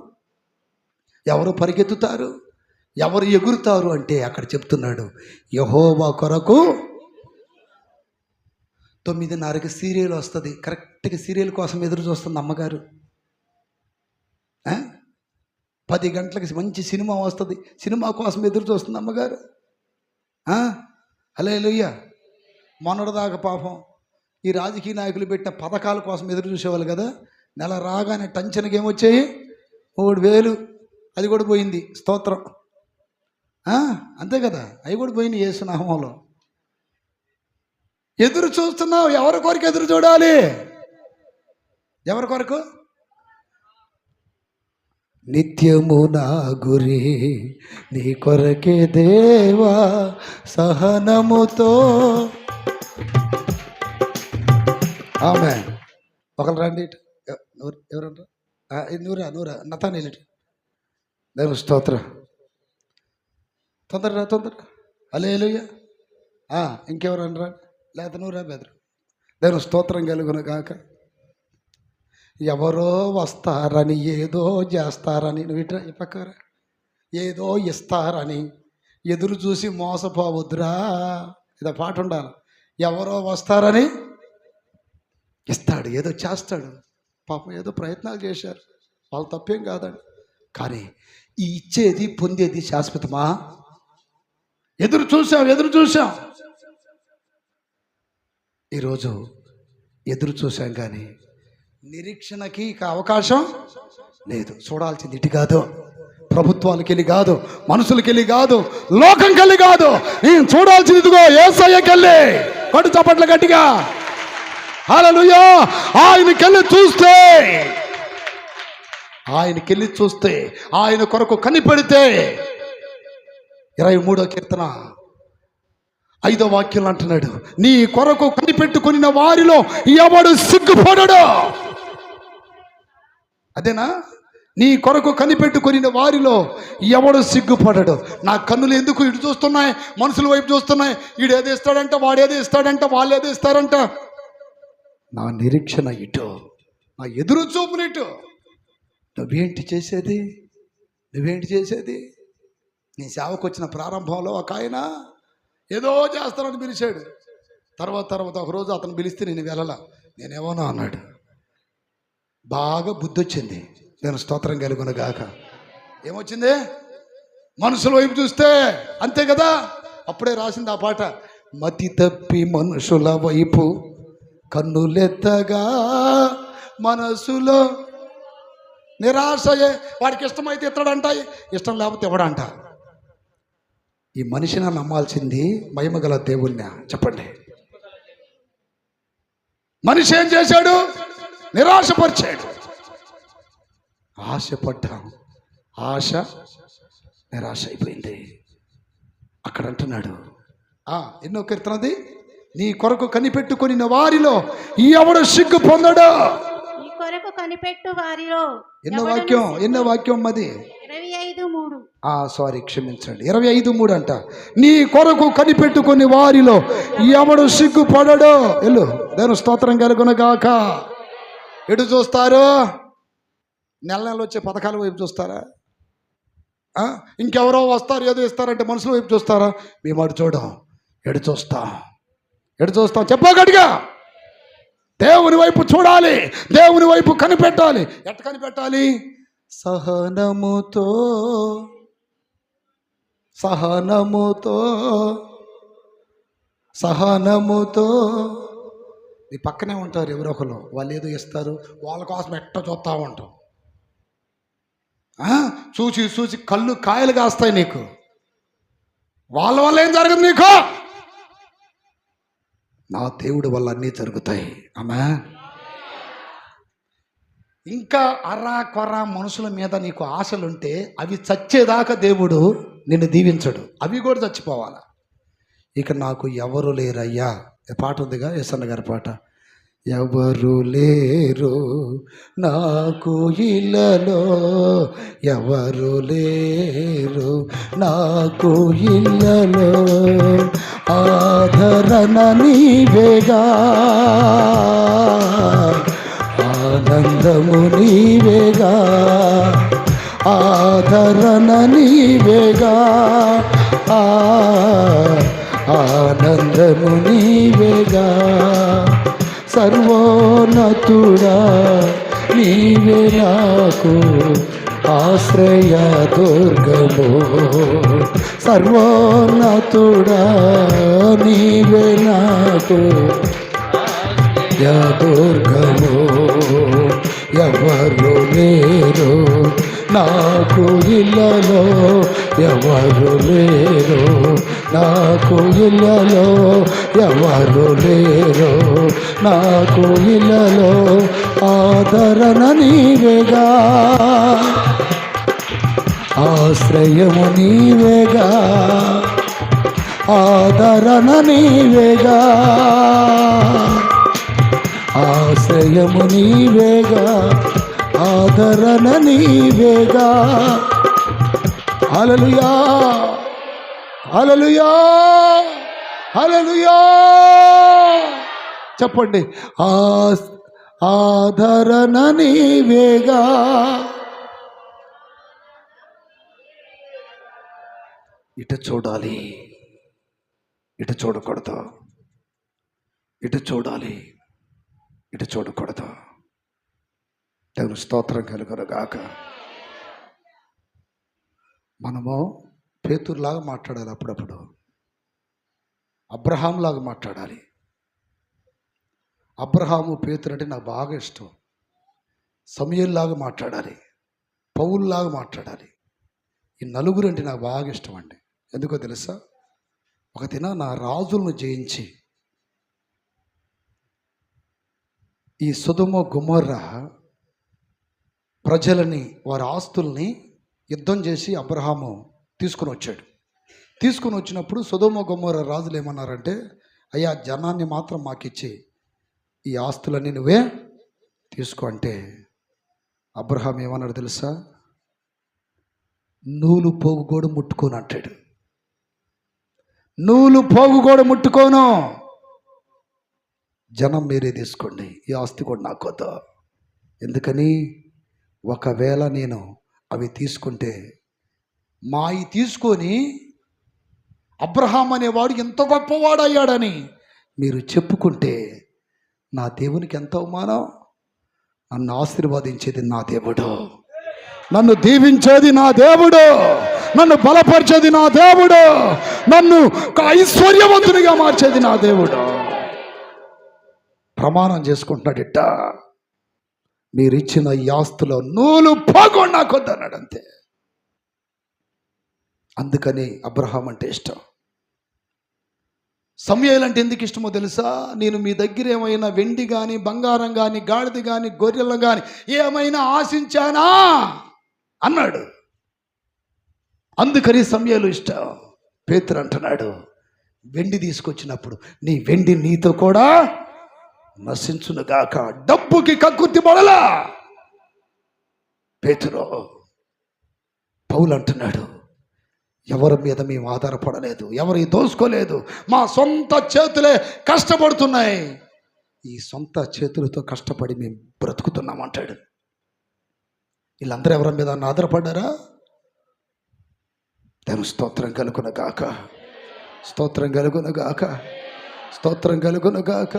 A: ఎవరు పరిగెత్తుతారు? ఎవరు ఎగురుతారు అంటే అక్కడ చెప్తున్నాడు, యెహోవా కొరకు. 9:30కి సీరియల్ వస్తుంది. కరెక్ట్గా సీరియల్ కోసం ఎదురు చూస్తుంది అమ్మగారు. 10 గంటలకి మంచి సినిమా వస్తుంది, సినిమా కోసం ఎదురు చూస్తుంది అమ్మగారు. హల్లెలూయా. మొన్నటిదాకా పాపం ఈ రాజకీయ నాయకులు పెట్టిన పథకాల కోసం ఎదురు చూసేవాళ్ళు కదా. నెల రాగానే టెన్షన్కి ఏమొచ్చాయి? 3,000. అది కూడా పోయింది. స్తోత్రం. అంతే కదా, అవి కూడా పోయినాయి యేసు నామములో. ఎదురు చూస్తున్నావు. ఎవరి కొరకు ఎదురు చూడాలి? ఎవరి కొరకు? నిత్యము నా గురి నీ కొరకే దేవా, సహనముతో. ఆమె ఒకరు రండి. ఎవరంటారు? నూరా నతానేలు. దేవుని స్తోత్రం. తొందరగా హల్లెలూయా. ఇంకెవరు అనరా? లేకపోతే నూరా బెదరు. దేవుని స్తోత్రం కలుగును కాక. ఎవరో వస్తారని, ఏదో చేస్తారని, నువ్వు ఇట్లా ఈ పక్కరా, ఏదో ఇస్తారని ఎదురు చూసి మోసపోవద్దురా. ఇదో పాట ఉండాలి. ఎవరో వస్తారని ఇస్తాడు, ఏదో చేస్తాడు. పాపం ఏదో ప్రయత్నాలు చేశారు, వాళ్ళు తప్పేం కాదండి. కానీ ఈ ఇచ్చేది పొందేది శాశ్వతమా? ఎదురు చూసాం. ఈరోజు ఎదురు చూసాం కానీ నిరీక్షణకి ఇక అవకాశం లేదు. చూడాల్సింది ఇటు కాదు, ప్రభుత్వాలకి వెళ్ళి కాదు, మనుషులకి వెళ్ళి కాదు, లోకంకి వెళ్ళి కాదు. నేను చూడాల్సింది ఇదిగో యేసయ్యకి వెళ్ళి. కొట్టు చప్పట్లు గట్టిగా. హల్లెలూయా. ఆయనకెళ్ళి చూస్తే ఆయన కొరకు కనిపెడితే 23వ కీర్తన 5వ వాక్యం అంటున్నాడు, నీ కొరకు కనిపెట్టుకున్న వారిలో ఎవడు సిగ్గుపడడు. అదేనా? నీ కొరకు కనిపెట్టుకున్న వారిలో ఎవడు సిగ్గుపడడు. నా కన్నులు ఎందుకు ఇటు చూస్తున్నాయి, మనుషుల వైపు చూస్తున్నాయి. వీడు ఏది ఇస్తాడంట, వాడు ఏది ఇస్తాడంట, వాళ్ళు ఏది ఇస్తారంట. నా నిరీక్షణ ఇటు, నా ఎదురు చూపునిటు. నువ్వేంటి చేసేది? నీ సేవకు వచ్చిన ప్రారంభంలో ఒక ఆయన ఏదో చేస్తానని పిలిచాడు. తర్వాత ఒకరోజు అతను పిలిస్తే నేను వెళ్ళలా, నేనేమోనో అన్నాడు. బాగా బుద్ధి వచ్చింది. నేను స్తోత్రం కలుగును గాక. ఏమొచ్చింది? మనుషుల వైపు చూస్తే అంతే కదా. అప్పుడే రాసింది ఆ పాట, మతి తప్పి మనుషుల వైపు కన్నులెత్తగా మనసులో నిరాశయే. వాడికి ఇష్టమైతే ఇస్తాడంట, ఇష్టం లేకపోతే ఇవ్వడంట. ఈ మనిషిని నమ్మాల్సింది మహిమగల దేవుణ్ణి. చెప్పండి. మనిషి ఏం చేశాడు? నిరాశపరిచాడు. ఆశపడ్డాం, ఆశ నిరాశ అయిపోయింది. అక్కడ అంటున్నాడు, ఎన్నో కీర్తనది, నీ కొరకు కనిపెట్టుకుని వారిలో ఎవడు సిగ్గు పొందడు.
B: నీ కొరకు కనిపెట్టు వారిలో
A: ఎన్నో వాక్యం అది
B: 25:3.
A: క్షమించండి, 25:3 అంట. నీ కొరకు కనిపెట్టుకుని వారిలో ఎవడు సిగ్గుపడడు. వెళ్ళు, దేవుని స్తోత్రం కలుగును గాక. ఎటు చూస్తారు? నెల వచ్చే పథకాల వైపు చూస్తారా? ఇంకెవరో వస్తారు ఏదో ఇస్తారంటే మనుషుల వైపు చూస్తారా? మేము అటు చూడం, ఎటు చూస్తాం చెప్పగడిగా. దేవుని వైపు చూడాలి, దేవుని వైపు కనిపెట్టాలి. ఎట్ట కనిపెట్టాలి? సహనముతో నీ పక్కనే ఉంటారు ఎవరో ఒకరు, వాళ్ళు ఏదో ఇస్తారు, వాళ్ళ కోసం ఎట్ట చూస్తూ ఉంటాం. చూసి కళ్ళు కాయలు కాస్తాయి నీకు. వాళ్ళ వల్ల ఏం జరగదు నీకు, నా దేవుడి వల్ల అన్నీ జరుగుతాయి. ఆమేన్. ఇంకా కొర మనుషుల మీద నీకు ఆశలుంటే అవి చచ్చేదాకా దేవుడు నిన్ను దీవించడు, అవి కూడా చచ్చిపోవాలి. ఇక నాకు ఎవరు లేరయ్యా, పాట ఉందిగా యేసన్న గారి పాట, ఎవరు లేరు నాకు ఇళ్ళలో, ఎవరు లేరు నాకు ఇళ్ళలో, ఆదరణ నీవేగా, ఆనందము నీవేగా, ఆదరణ నీవేగా, ఆనందము నీవేగా. సర్వోన్నతుడా నీవే నాకు ఆశ్రయ దుర్గము, సర్వోన్నతుడా నీవే నాకు దుర్గము, ఎవరు లేరు నాకు ఇళ్ళలో, ఎవరు లేరు నాకు ఇళ్ళలో, ఎవరు లేరు నాకు ఇళ్ళలో, ఆదరణ నీవేగా, ఆశ్రయము నీవేగా, ఆదరణ నీవేగా, ఆశ్రయము నీవేగా, ఆదరణ నీవేగా. హల్లెలూయా, హల్లెలూయా, హల్లెలూయా. చెప్పండి, ఆదరణ నీవేగా. ఇటు చూడాలి, ఇటు చూడకూడదు, ఇటు చూడాలి, ఇటు చూడకూడదు. దేవుని స్తోత్రం కలుగును గాక. మనము పేతురులాగా మాట్లాడాలి అప్పుడప్పుడు. అబ్రహాంలాగా మాట్లాడాలి. అబ్రహాము, పేతురు అంటే నాకు బాగా ఇష్టం. సమూయేలులాగా మాట్లాడాలి, పౌలులాగా మాట్లాడాలి. ఈ నలుగురు అంటే నాకు బాగా ఇష్టం అండి. ఎందుకో తెలుసా? ఒక దినాన రాజులను జయించి ఈ సొదొమ గొమొర్రా ప్రజలని, వారి ఆస్తుల్ని యుద్ధం చేసి అబ్రహాము తీసుకుని వచ్చాడు. తీసుకుని వచ్చినప్పుడు సొదొమ గొమొర్రా రాజులు ఏమన్నారంటే, అయ్యా జనాన్ని మాత్రం మాకిచ్చి ఈ ఆస్తులన్నీ నువ్వే తీసుకో అంటే అబ్రహాం ఏమన్నాడు తెలుసా? నూలు పోగు కూడా ముట్టుకోను అంటాడు. నూలు పోగు కూడా ముట్టుకోను, జనం మీరే తీసుకోండి, ఈ ఆస్తి కూడా నాకు వద్దు. ఎందుకని? ఒకవేళ నేను అవి తీసుకుంటే మాయి తీసుకొని అబ్రహాం అనేవాడు ఎంత గొప్పవాడు అయ్యాడని మీరు చెప్పుకుంటే నా దేవునికి ఎంత అవమానం. నన్ను ఆశీర్వదించేది నా దేవుడు, నన్ను దీవించేది నా దేవుడు, నన్ను బలపరిచేది నా దేవుడు, నన్ను ఐశ్వర్యవంతునిగా మార్చేది నా దేవుడు. ప్రమాణం చేసుకుంటున్నాడిట, మీరు ఇచ్చిన ఈ ఆస్తులో నూలు పోగొండి నాకు వద్దన్నాడు. అంతే. అందుకని అబ్రహాం అంటే ఇష్టం. సమూయేలు అంటే ఎందుకు ఇష్టమో తెలుసా? నేను మీ దగ్గర ఏమైనా వెండి కానీ, బంగారం కానీ, గాడిద కానీ, గొర్రెలు కానీ ఏమైనా ఆశించానా అన్నాడు. అందుకని సమూయేలు ఇష్టం. పేతురు అంటున్నాడు, వెండి తీసుకొచ్చినప్పుడు నీ వెండి నీతో కూడా నశించునుగాక, డబ్బుకి కక్కుర్తి పడలా. పేతురు. పౌలు అంటున్నాడు, ఎవరి మీద మేము ఆధారపడలేదు, ఎవరి దోసుకోలేదు, మా సొంత చేతులే కష్టపడుతున్నాయి, ఈ సొంత చేతులతో కష్టపడి మేము బ్రతుకుతున్నాం అంటాడు. వీళ్ళందరూ ఎవరి మీద ఆధారపడ్డారా? దేవుని స్తోత్రం కలుగునుగాక, స్తోత్రం కలుగునుగాక, స్తోత్రం కలుగునుగాక.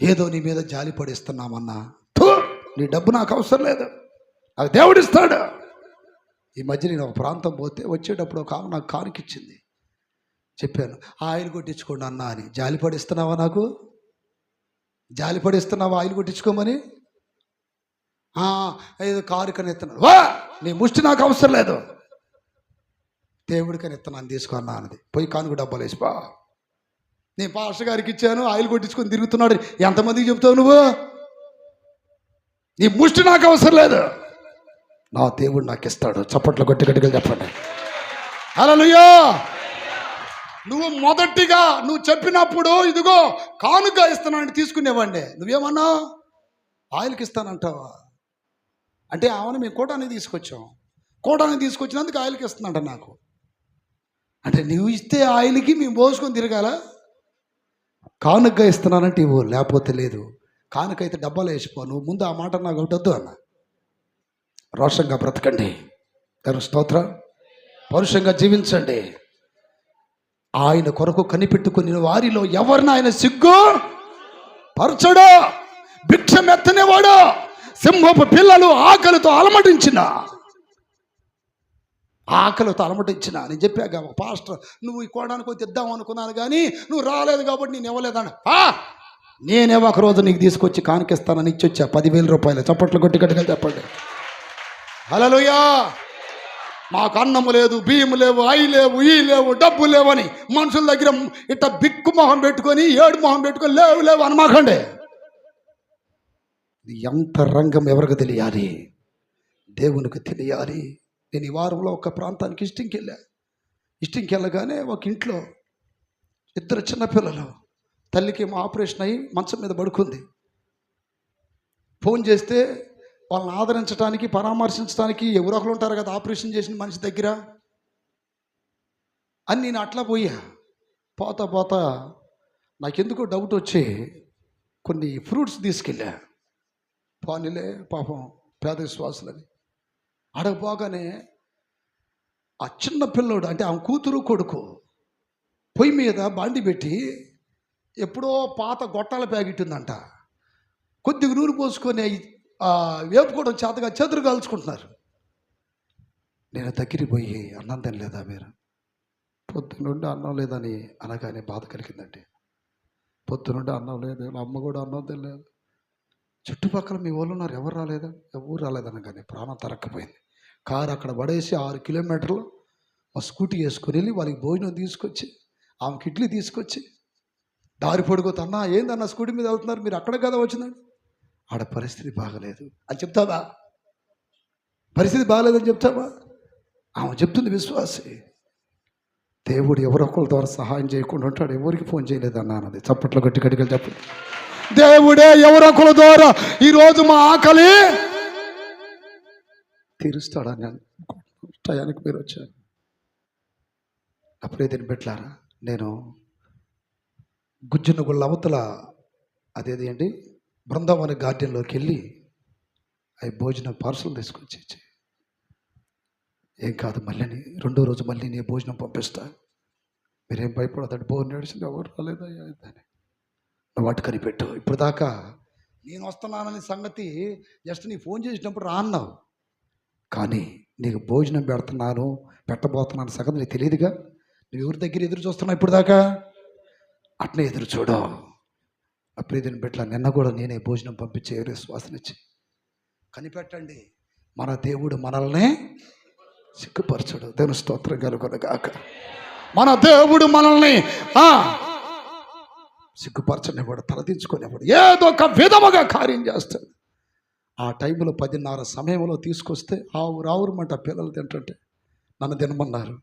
A: ఏదో నీ మీద జాలి పడిస్తున్నామన్నా, నీ డబ్బు నాకు అవసరం లేదు, నాకు దేవుడు ఇస్తాడు. ఈ మధ్య నేను ఒక ప్రాంతం పోతే వచ్చేటప్పుడు ఒక ఆమె నాకు కానుకిచ్చింది. చెప్పాను, ఆయిల్ కొట్టించుకోండి అన్నా అని. జాలి పడిస్తున్నావా? నాకు జాలి పడిస్తున్నావా ఆయిల్ కొట్టించుకోమని? ఏదో కారు కని ఎత్తున్నాడు. వా, నీ ముష్టి నాకు అవసరం లేదు, దేవుడికని ఎత్తనాన్ని తీసుకో అన్నా అన్నది. పోయి కానుక డబ్బాలు వేసిపా. నేను పాస్టర్ గారికి ఇచ్చాను, ఆయిల్ కొట్టించుకొని తిరుగుతున్నాడు. ఎంతమందికి చెప్తావు నువ్వు? నీ ముష్టి నాకు అవసరం లేదు, నా దేవుడు నాకు ఇస్తాడు. చప్పట్లు గట్టి గట్టిగా చెప్పండి. హల్లెలూయా. నువ్వు మొదటిగా నువ్వు చెప్పినప్పుడు ఇదిగో కానుక ఇస్తున్నానని తీసుకునేవాడిని. నువ్వేమన్నా ఆయిల్కి ఇస్తానంటావా అంటే, ఆమెను మేము కోటానికి తీసుకొచ్చాం, కోటానికి తీసుకొచ్చినందుకు ఆయిల్కి ఇస్తుందంట నాకు. అంటే నువ్వు ఇస్తే ఆయిల్కి మేము పోసుకొని తిరగాల? కానుకగా ఇస్తున్నానంటే ఇవ్వు, లేకపోతే లేదు. కానుకైతే డబ్బాలో వేసిపో. నువ్వు ముందు ఆ మాట నాకు ఒకటొద్దు అన్న. రోషంగా బ్రతకండి, స్తోత్రం, పౌరుషంగా జీవించండి. ఆయన కొరకు కనిపెట్టుకుని వారిలో ఎవరిని ఆయన సిగ్గు పరచడు. భిక్షమెత్తనేవాడు, సింహపు పిల్లలు ఆకలితో అలమటించిన నేను చెప్పాక, ఒక పాస్టర్ నువ్వు ఈ కోడానికి వచ్చి ఇద్దాం అనుకున్నాను కానీ నువ్వు రాలేదు కాబట్టి నేను ఇవ్వలేదని. నేనే ఒక రోజు నీకు తీసుకొచ్చి కానికిస్తానని ఇచ్చొచ్చా 10,000 రూపాయలు. చప్పట్లు కొట్టి గట్టిగా చెప్పండి. హల్లెలూయా. మాకు అన్నము లేదు, బియ్యము లేవు, అయి లేవు, ఈ లేవు, డబ్బు లేవని మనుషుల దగ్గర ఇట్ట బిక్కు మొహం పెట్టుకొని, ఏడు మొహం పెట్టుకొని లేవు లేవు అనమాకండి. ఎంత రంగం ఎవరికి తెలియాలి? దేవునికి తెలియాలి. నేను ఈ వారంలో ఒక ప్రాంతానికి ఇష్టింకి వెళ్ళగానే ఒక ఇంట్లో 2 చిన్నపిల్లలు, తల్లికి ఏమో ఆపరేషన్ అయ్యి మంచం మీద పడుకుంది. ఫోన్ చేస్తే వాళ్ళని ఆదరించడానికి, పరామర్శించడానికి ఎవరో ఒకరు ఉంటారు కదా ఆపరేషన్ చేసిన మనిషి దగ్గర అని నేను అట్లా పోతా నాకెందుకో డౌట్ వచ్చి కొన్ని ఫ్రూట్స్ తీసుకెళ్ళా. పానీలే పాపం పేద విశ్వాసులని. అడగపోగానే ఆ చిన్న పిల్లోడు, అంటే ఆమె కూతురు కొడుకు, పొయ్యి మీద బాండి పెట్టి ఎప్పుడో పాత గొట్టాల ప్యాకెట్ ఉందంట, కొద్దిగా నూనె పోసుకొని వేపుకోవడం చేతగా చేతులు కాల్చుకుంటున్నారు. నేను దగ్గరికి పోయి, అన్నం తినలేదా మీరు? పొద్దునుండి అన్నం లేదని అనగానే బాధ కలిగిందండి. పొద్దునుండి అన్నం లేదు, వాళ్ళ అమ్మ కూడా అన్నం తినలేదు. చుట్టుపక్కల మీ వాళ్ళు ఉన్నారు, ఎవరు రాలేదా? ఎవరు రాలేదనగానే ప్రాణం తరక్కపోయింది. కారు అక్కడ పడేసి 6 కిలోమీటర్లు మా స్కూటీ వేసుకొని వెళ్ళి వాళ్ళకి భోజనం తీసుకొచ్చి, ఆమెకి ఇడ్లీ తీసుకొచ్చి, దారి పొడుగుతా, అన్నా ఏందన్నా స్కూటీ మీద వెళ్తున్నారు, మీరు అక్కడ కదా వచ్చిందండి. ఆడ పరిస్థితి బాగలేదు అని చెప్తావా? పరిస్థితి బాగలేదని చెప్తావా? ఆమె చెప్తుంది విశ్వాసి. దేవుడు ఎవరొకరి ద్వారా సహాయం చేయకుండా ఉంటాడు. ఎవరికి ఫోన్ చేయలేదన్నా అన్నది. చప్పట్లో గట్టి గట్టిగా చెప్పండి. దేవుడే ఎవరొకరి ద్వారా ఈరోజు మా ఆకలి తీరుస్తాడని అనుకుంటున్నాను. టయానికి మీరు వచ్చారు. అప్పుడే దీన్ని పెట్టారా, నేను గుజ్జున గుళ్ళ అవతల అదేది అండి బృందావన గార్డెన్లోకి వెళ్ళి అవి భోజనం పార్సల్ తీసుకొచ్చి ఇచ్చి, ఏం కాదు మళ్ళీ రెండో రోజు మళ్ళీ నేను భోజనం పంపిస్తా, మీరేం భయపడదండి, భోజనం నడిచింది ఎవరు రాలేదయ్యా అని నువ్వు వాటి కనిపెట్టు. ఇప్పుడు దాకా నేను వస్తున్నానని సంగతి జస్ట్ నీ ఫోన్ చేసినప్పుడు రా అన్నావు, కానీ నీకు భోజనం పెడుతున్నాను పెట్టబోతున్నాను సంగతి నీకు తెలియదుగా. నువ్వు ఎవరి దగ్గర ఎదురు చూస్తున్నావు ఇప్పుడు దాకా? అట్నే ఎదురు చూడు. అప్పుడు దీన్ని పెట్టలా, నిన్న కూడా నేనే భోజనం పంపించే ఎవరి శ్వాసనిచ్చి కనిపెట్టండి. మన దేవుడు మనల్ని సిగ్గుపరచడు. దేవుని స్తోత్రం కలుగునుగాక. మన దేవుడు మనల్ని సిగ్గుపరచనివాడు, తలదించుకునేవాడు, ఏదో ఒక విధముగా కార్యం చేస్తాడు. ఆ టైంలో 10:30 సమయంలో తీసుకొస్తే ఆవురమంట పిల్లలు తింటుంటే నన్ను తినమన్నారు.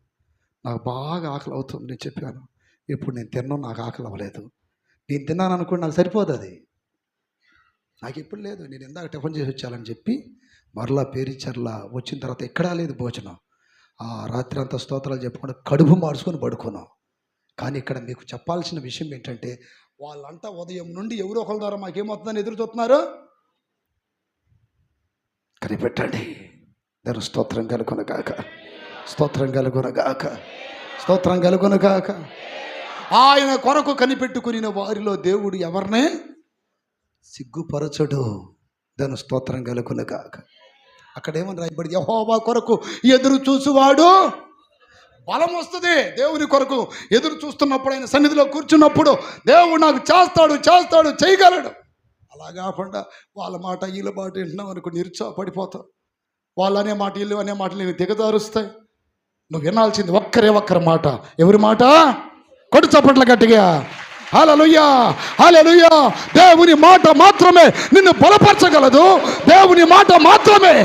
A: నాకు బాగా ఆకలి అవుతుంది. నేను చెప్పాను, ఇప్పుడు నేను తిన్నాను, నాకు ఆకలి అవ్వలేదు. నేను తిన్నాను అనుకోండి, నాకు సరిపోదు, అది నాకు ఇప్పుడు లేదు. నేను ఇందాక టిఫిన్ చేసి వచ్చానని చెప్పి మరలా పేరిచర్లా వచ్చిన తర్వాత ఎక్కడా లేదు భోజనం. ఆ రాత్రి అంతా స్తోత్రాలు చెప్పుకుంటూ కడుపు మార్చుకొని పడుకున్నాం. కానీ ఇక్కడ మీకు చెప్పాల్సిన విషయం ఏంటంటే, వాళ్ళంతా ఉదయం నుండి ఎవరో ఒకరి ద్వారా మాకేమవుతుందని ఎదురు చూస్తున్నారు. కనిపెట్టండి. దాని స్తోత్రం కలుగునగాక, స్తోత్రం కలుగునగాక, స్తోత్రం కలుగునగాక. ఆయన కొరకు కనిపెట్టుకుని వారిలో దేవుడు ఎవరినే సిగ్గుపరచడు. దాని స్తోత్రం కలుగునగాక. అక్కడ ఏమని రాయబడి, యెహోవా కొరకు ఎదురు చూసువాడు బలం వస్తుంది. దేవుని కొరకు ఎదురు చూస్తున్నప్పుడు, ఆయన సన్నిధిలో కూర్చున్నప్పుడు దేవుడు నాకు చేస్తాడు చేస్తాడు చేయగలడు. అలా కాకుండా వాళ్ళ మాట వీళ్ళ మాట వింటున్నావు అనుకో, నిరుత్సాహపడిపోతావు. వాళ్ళు అనే మాట వీళ్ళు అనే మాటలు నేను దిగదారుస్తాయి. నువ్వు వినాల్సింది ఒక్కరి మాట. ఎవరి మాట? కొడు చప్పట్ల గట్టిగా హల్లెలూయా, హల్లెలూయా. దేవుని మాట మాత్రమే నిన్ను బలపరచగలదు. దేవుని మాట మాత్రమే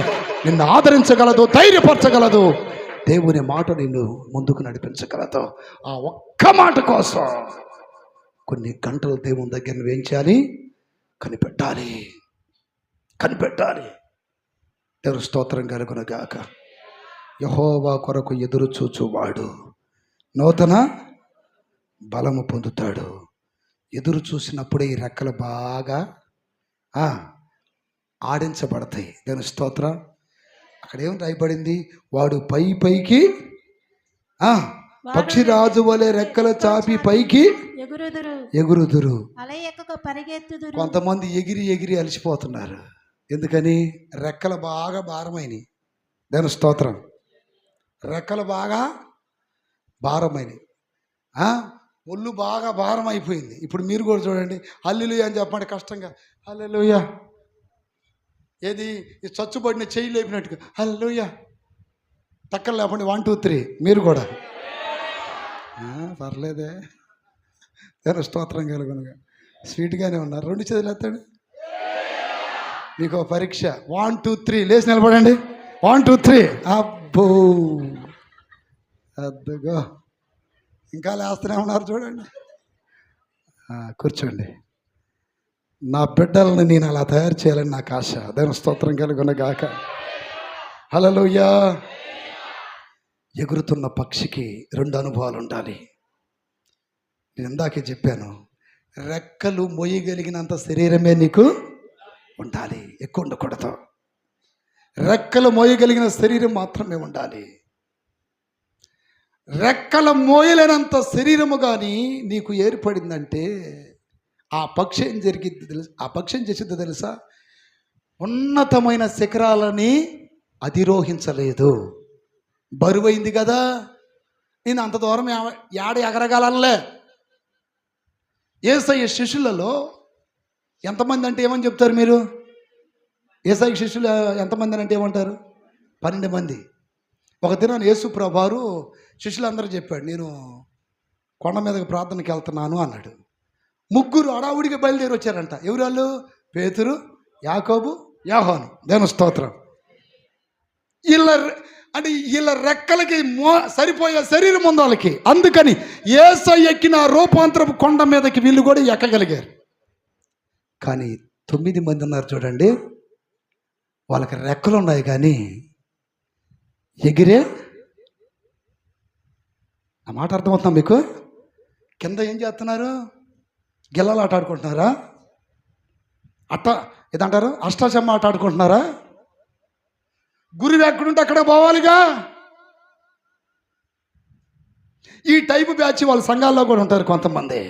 A: నిన్ను ఆదరించగలదు, ధైర్యపరచగలదు. దేవుని మాట నిన్ను ముందుకు నడిపించగలదు. ఆ ఒక్క మాట కోసం కొన్ని గంటలు దేవుని దగ్గర నువ్వేం చేయాలి? కనిపెట్టాలి, కనిపెట్టాలి. దేవుని స్తోత్రం కలుగునుగాక. యెహోవా కొరకు ఎదురు చూచువాడు నూతన బలము పొందుతాడు. ఎదురు చూసినప్పుడే ఈ రెక్కలు బాగా ఆడించబడతాయి. దేవుని స్తోత్రం. అక్కడ ఏం రాయబడింది? వాడు పైకి పక్షిరాజు వలె రెక్కలు చాపి పైకి ఎగురుదురు. కొంతమంది ఎగిరి ఎగిరి అలసిపోతున్నారు. ఎందుకని? రెక్కలు బాగా భారమైనవి. దేవుని స్తోత్రం. రెక్కలు బాగా భారమైనవి, ఒళ్ళు బాగా భారం అయిపోయింది. ఇప్పుడు మీరు కూడా చూడండి, హల్లెలూయా అని చెప్పండి కష్టంగా. హల్లెలూయా. ఏది చచ్చుబడిన చెయ్యి లేపినట్టుగా హల్లెలూయా. టక్కలు లేపండి. 1 2 3. మీరు కూడా పర్లేదే. నేను స్తోత్రం కలుగునుగా. స్వీట్గానే ఉన్నారు. 2 చేతులు ఎత్తండి. మీకు పరీక్ష. 1 2 3 లేచి నిలబడండి. 1 2 3. అబ్బో అద్దుగో, ఇంకా లేస్తూనే ఉన్నారు చూడండి. కూర్చోండి. నా బిడ్డలను నేను అలా తయారు చేయాలని నాకు ఆశ. దేవుని స్తోత్రం కలుగునుగాక. హల్లెలూయా. ఎగురుతున్న పక్షికి 2 అనుభవాలు ఉండాలి. నేను ఇందాకే చెప్పాను, రెక్కలు మోయగలిగినంత శరీరమే నీకు ఉండాలి, ఎక్కువ ఉండకూడదు. రెక్కలు మోయగలిగిన శరీరం మాత్రమే ఉండాలి. రెక్కల మోయలేనంత శరీరము కానీ నీకు ఏర్పడిందంటే ఆ పక్షి ఏం జరిగింది తెలుసు? ఆ పక్షి ఏం చేసిందో తెలుసా? ఉన్నతమైన శిఖరాలని అధిరోహించలేదు. బరువైంది కదా, ఈయన అంత దూరం ఏడ ఎగరగలలే. యేసయ్య శిష్యులలో ఎంతమంది అంటే ఏమని చెప్తారు మీరు? యేసయ్య శిష్యులు ఎంతమంది అంటే ఏమంటారు? 12 మంది. ఒక దినాన్ని యేసు ప్రభువారు శిష్యులందరూ చెప్పాడు, నేను కొండ మీదకి ప్రార్థనకి వెళ్తున్నాను అన్నాడు. 3 అడావుడికి బయలుదేరి వచ్చారంట. ఎవరు వాళ్ళు? పేతురు, యాకోబు, యోహాను. దేవుని స్తోత్రం. వీళ్ళ రెక్కలకి సరిపోయే శరీరం ఉంది వాళ్ళకి. అందుకని యేసయ్య ఎక్కిన రూపాంతరపు కొండ మీదకి వీళ్ళు కూడా ఎక్కగలిగారు. కానీ 9 మంది ఉన్నారు చూడండి, వాళ్ళకి రెక్కలు ఉన్నాయి కానీ ఎగిరే. ఆ మాట అర్థమవుతుందా మీకు? కింద ఏం చేస్తున్నారు? గిల్లలు ఆట ఆడుకుంటున్నారా? ఇదంటారు అష్టాచమ్మ ఆట ఆడుకుంటున్నారా? గురువు ఎక్కడుంటే అక్కడ పోవాలిగా. ఈ టైపు బ్యాచ్ వాళ్ళ సంఘాల్లో కూడా ఉంటారు కొంతమంది.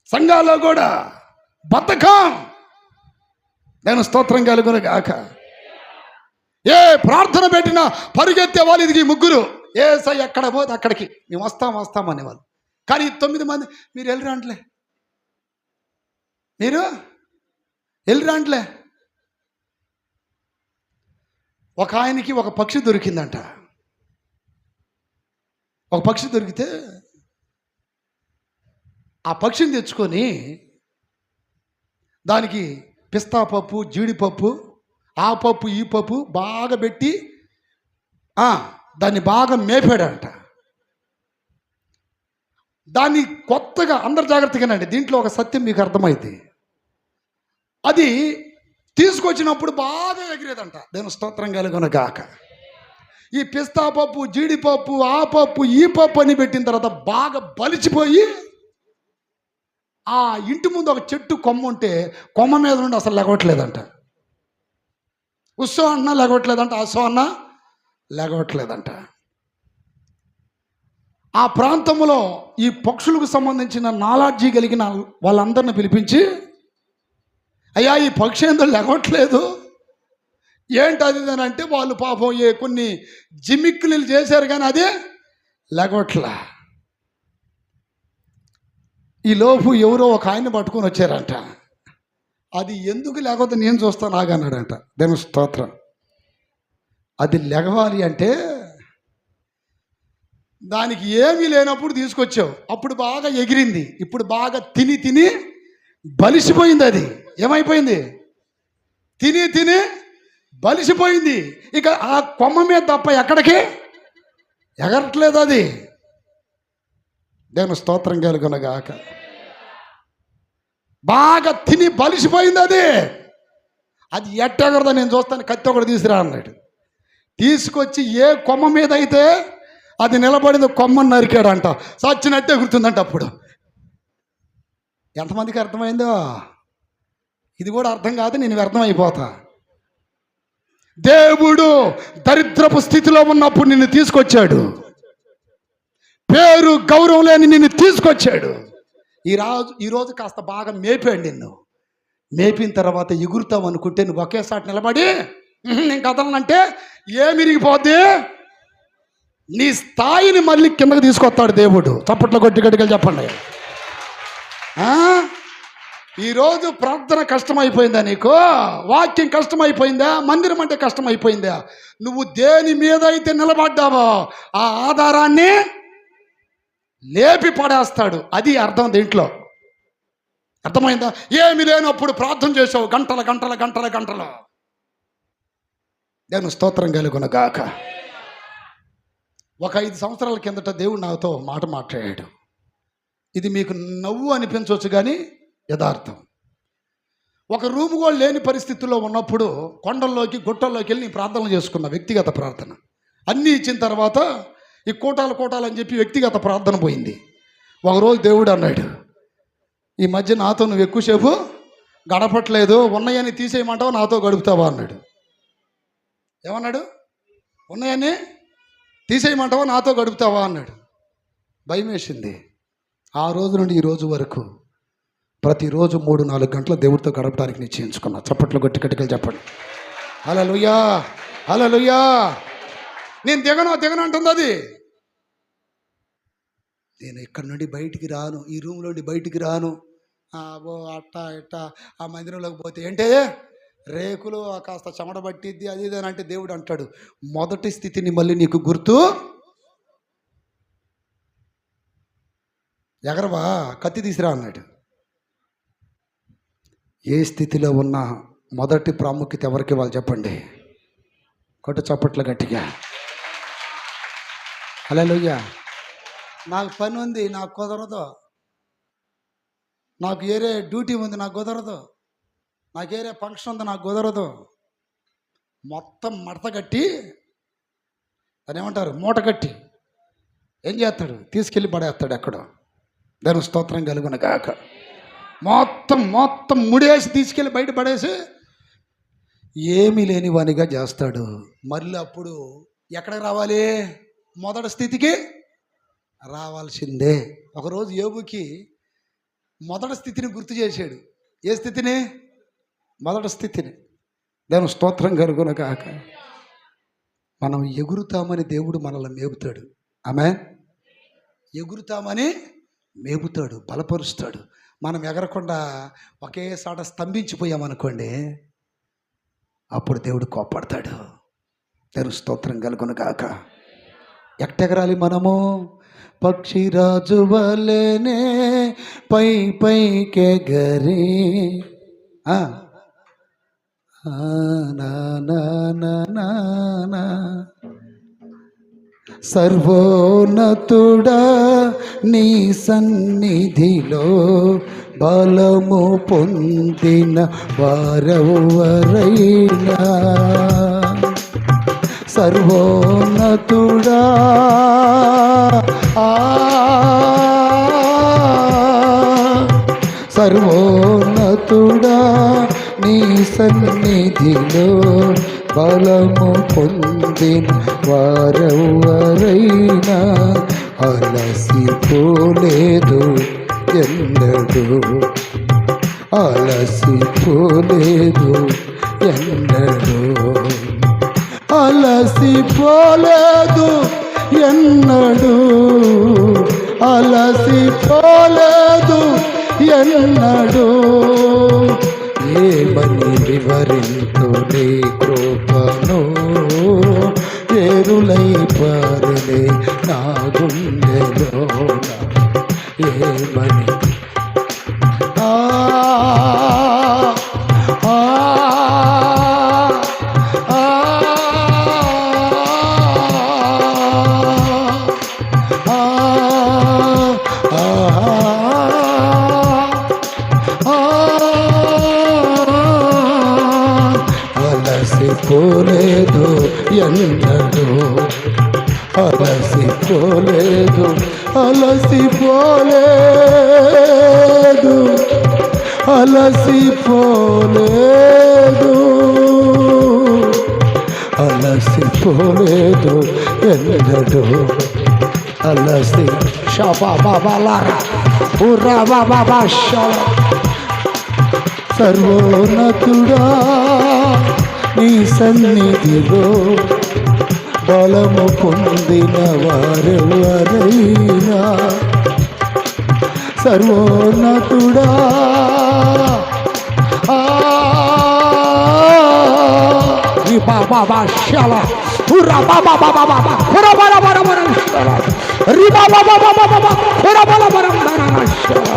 A: సంఘాల్లో కూడా బద్ధకం. నేను స్తోత్రం కలుగును గాక. ఏ ప్రార్థన పెట్టినా పరిగెత్తే వాళ్ళు ఇది 3. యేసయ్య ఎక్కడ పోతే అక్కడికి మేము వస్తాం అనేవాళ్ళు. కానీ 9 మంది మీరు వెళ్ళిరాంట్లే, మీరు వెళ్ళిరాంట్లే. ఒక ఆయనకి ఒక పక్షి దొరికిందంట. ఒక పక్షి దొరికితే ఆ పక్షిని తెచ్చుకొని దానికి పిస్తా పప్పు, జీడిపప్పు, ఆ పప్పు ఈ పప్పు బాగా పెట్టి దాన్ని బాగా మేపాడంట. దాన్ని కొత్తగా అందరు జాగ్రత్తగానండి, దీంట్లో ఒక సత్యం మీకు అర్థమైంది. అది తీసుకొచ్చినప్పుడు బాగా ఎగిరేదంట. దేవుని స్తోత్రం కలుగును గాక. ఈ పిస్తా పప్పు, జీడిపప్పు, ఆ పప్పు ఈ పప్పు అని పెట్టిన తర్వాత బాగా బలిచిపోయి ఆ ఇంటి ముందు ఒక చెట్టు కొమ్మ ఉంటే కొమ్మ మీద నుండి అసలు లెగవట్లేదంట. ఉత్సవం అన్నా లెగవట్లేదంట, అసో అన్నా లెగవట్లేదంట. ఆ ప్రాంతంలో ఈ పక్షులకు సంబంధించిన నాలెడ్జి కలిగిన వాళ్ళందరిని పిలిపించి, అయ్యా ఈ పక్షి ఎందుకు లెగవట్లేదు ఏంటి అది అని అంటే, వాళ్ళు పాపం కొన్ని జిమిక్కులు చేశారు కానీ అదే లెగవట్లా. ఈ లోపు ఎవరో ఒక ఆయన పట్టుకొని వచ్చారంట. అది ఎందుకు లేకపోతే నేను చూస్తాను ఆగన్నాడంట. దేవుని స్తోత్రం. అది లెగవాలి అంటే దానికి ఏమీ లేనప్పుడు తీసుకొచ్చావు, అప్పుడు బాగా ఎగిరింది. ఇప్పుడు బాగా తిని బలిసిపోయింది. అది ఏమైపోయింది? తిని బలిసిపోయింది. ఇక ఆ కొమ్మ మీద తప్ప ఎక్కడికి ఎగరట్లేదు అది. దేవుని స్తోత్రం కలుగునగాక. బాగా తిని బలిసిపోయింది అది. అది ఎట్టెగరదో నేను చూస్తాను, కత్తి ఒకటి తీసుకురా అన్నాడు. తీసుకొచ్చి ఏ కొమ్మ మీద అయితే అది నిలబడింది కొమ్మను నరికాడంట. చచ్చినట్టే గుర్తుందంట. అప్పుడు ఎంతమందికి అర్థమైందో? ఇది కూడా అర్థం కాదు, నేను వ్యర్థమైపోతా. దేవుడు దరిద్రపు స్థితిలో ఉన్నప్పుడు నిన్ను తీసుకొచ్చాడు. పేరు గౌరవం లేని నిన్ను తీసుకొచ్చాడు. ఈరోజు కాస్త బాగా మేపాడు నిన్ను. మేపిన తర్వాత ఎగురుతావు అనుకుంటే నువ్వు ఒకేసారి నిలబడి నేను కదలనంటే ఏమిరిగిపోద్ది? నీ స్థాయిని మళ్ళీ కిందకి తీసుకొస్తాడు దేవుడు. చప్పట్లో గట్టిగా చెప్పండి. ఈరోజు ప్రార్థన కష్టమైపోయిందా నీకు? వాక్యం కష్టమైపోయిందా? మందిరం అంటే కష్టమైపోయిందా? నువ్వు దేని మీద అయితే నిలబడ్డావో ఆ ఆధారాన్ని లేపి పడేస్తాడు. అది అర్థం దీంట్లో. అర్థమైందా? ఏమి లేనప్పుడు ప్రార్థన చేసావు గంటలు. దేవుని స్తోత్రం కలుగునగాక. ఒక 5 సంవత్సరాల కిందట దేవుడు నాతో మాట మాట్లాడాడు. ఇది మీకు నవ్వు అనిపించవచ్చు కానీ యథార్థం. ఒక రూము కూడా లేని పరిస్థితుల్లో ఉన్నప్పుడు కొండల్లోకి గుట్టల్లోకి వెళ్ళి ప్రార్థనలు చేసుకున్న, వ్యక్తిగత ప్రార్థన. అన్నీ ఇచ్చిన తర్వాత ఈ కోటాలు అని చెప్పి వ్యక్తిగత ప్రార్థన పోయింది. ఒకరోజు దేవుడు అన్నాడు, ఈ మధ్య నాతో నువ్వు ఎక్కువసేపు గడపట్లేదు, ఉన్నాయని తీసేయమంటావు, నాతో గడుపుతావా అన్నాడు. ఏమన్నాడు? ఉన్నాయని తీసేయమంటావా, నాతో గడుపుతావా అన్నాడు. భయం వేసింది. ఆ రోజు నుండి ఈ రోజు వరకు ప్రతిరోజు 3-4 గంటల దేవుడితో గడపడానికి నిశ్చయించుకున్నా. చప్పట్లు గట్టిగా చెప్పండి. హల్లెలూయా. నేను దిగను అంటుంది అది.
C: నేను ఇక్కడ నుండి బయటికి రాను, ఈ రూమ్ నుండి బయటికి రాను, ఓ అట్ట ఇట్ట ఆ మందిరంలోకి పోతే ఏంటే రేకులు కాస్త చెమట పట్టిద్ది అది ఇది అని అంటే దేవుడు అంటాడు, మొదటి స్థితిని మళ్ళీ నీకు గుర్తు ఎగరవా, కత్తి తీసిరా అన్నాడు. ఏ స్థితిలో ఉన్నా మొదటి ప్రాముఖ్యత ఎవరికి వాళ్ళు చెప్పండి. కొట్ట చప్పట్లు గట్టిగా. హల్లెలూయా. నాకు పని ఉంది, నాకు కుదరదు, నాకు ఏరే డ్యూటీ ఉంది, నాకు కుదరదు, నాకు ఏరే ఫంక్షన్ ఉంది, నాకు కుదరదు, మొత్తం మడత కట్టి దాన్ని ఏమంటారు మూట కట్టి ఏం చేస్తాడు, తీసుకెళ్ళి పడేస్తాడు ఎక్కడో. దాని స్తోత్రం కలుగును గాక. మొత్తం ముడేసి తీసుకెళ్ళి బయట పడేసి ఏమీ లేని వానిగా చేస్తాడు. మళ్ళీ అప్పుడు ఎక్కడికి రావాలి, మొదటి స్థితికి రావాల్సిందే. ఒకరోజు యోబుకి మొదటి స్థితిని గుర్తు చేశాడు. ఏ స్థితిని? మొదటి స్థితిని. దాని స్తోత్రం కలుగును గాక. మనం ఎగురుతామని దేవుడు మనల్ని మేపుతాడు. ఆమేన్. ఎగురుతామని మేపుతాడు, బలపరుస్తాడు. మనం ఎగరకుండా ఒకేసాట స్తంభించిపోయామనుకోండి, అప్పుడు దేవుడు కోపడతాడు. దేవుని స్తోత్రం కలుగును గాక. ఎగరాలి మనము? పక్షిరాజు వలెనే పైకెగరి సర్వోన్నతుడా నీ సన్నిధిలో బలము పొందిన వారెవరైనా, సర్వోన్నతుడా సర్వోన్నతుడా నీ సన్నిధిలో బలము పొందిన వారెవరైనా అలసిపోలేదు ఎన్నడూ, అలసిపోలేదు ఎన్నడూ, అలసిపోలేదు ఎన్నడూ, అలసిపోలేదు ఎన్నడూ. ఏమని వివరింతు నీ కృపను, ఏరులై పారలే నా గుండెలోన. ఏమని అలసిపోలేదు ఎన్నడూ, అలసిపోలేదు, అలసిపోలేదు, అలసిపోలేదు, అలసిపోలేదు ఎన్నడూ. అలసి షాబా బాబాలారా ఉర్రా బాబా షాల. సర్వోన్నతుడా నీ సన్నిధిలో బలము పొందిన వారెవరైనా, సర్వోన్నతుడా బాబా శాల ఉర్రా బాబా బాబా బాబా ఉర్రా బల బల బల శాల రి బాబా బాబా బాబా ఉర్రా బల బల బల శాల.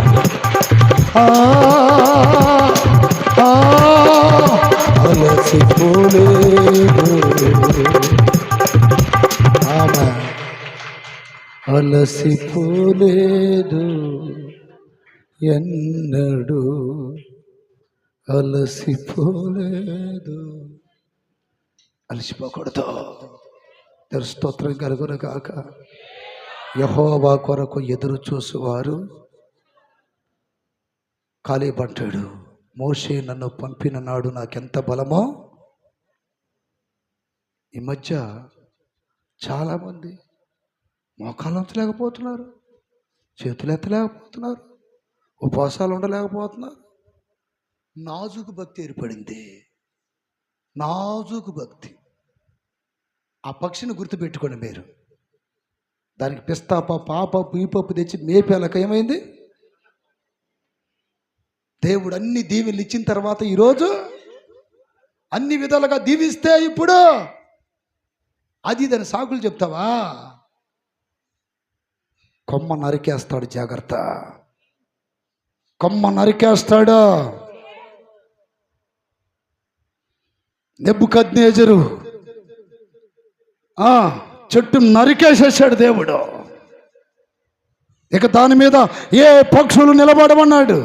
C: అలసిపోలేదు, అలసిపోలేదు ఎన్నడూ, అలసిపోలేదు. అలసిపోకూడదు. స్తోత్రం కలుగును గాక. యెహోవా కొరకు ఎదురు చూసేవారు కాలేబు అంటాడు, మోషే నన్ను పంపిన నాడు నాకెంత బలమో. ఈ మధ్య చాలామంది మోకాళ్ళు ఉంచలేకపోతున్నారు, చేతులు ఎత్తలేకపోతున్నారు, ఉపవాసాలు ఉండలేకపోతున్నారు. నాజుకు భక్తి ఏర్పడింది, నాజుకు భక్తి. ఆ పక్షిని గుర్తుపెట్టుకోండి మీరు.
A: దానికి పిస్తా పప్పు ఆ పప్పు ఈ పప్పు తెచ్చి మేపేలకు ఏమైంది? దేవుడు అన్ని దీవెనలు ఇచ్చిన తర్వాత ఈరోజు అన్ని విధాలుగా దీవిస్తే ఇప్పుడు అది దాని సాకులు చెప్తావా? కొమ్మ నరికేస్తాడు, జాగ్రత్త. కొమ్మ నరికేస్తాడు. నెబుకద్నెజరు చెట్టు నరికేసేసాడు దేవుడు. ఇక దాని మీద ఏ పక్షులు నిలబడమన్నాడు.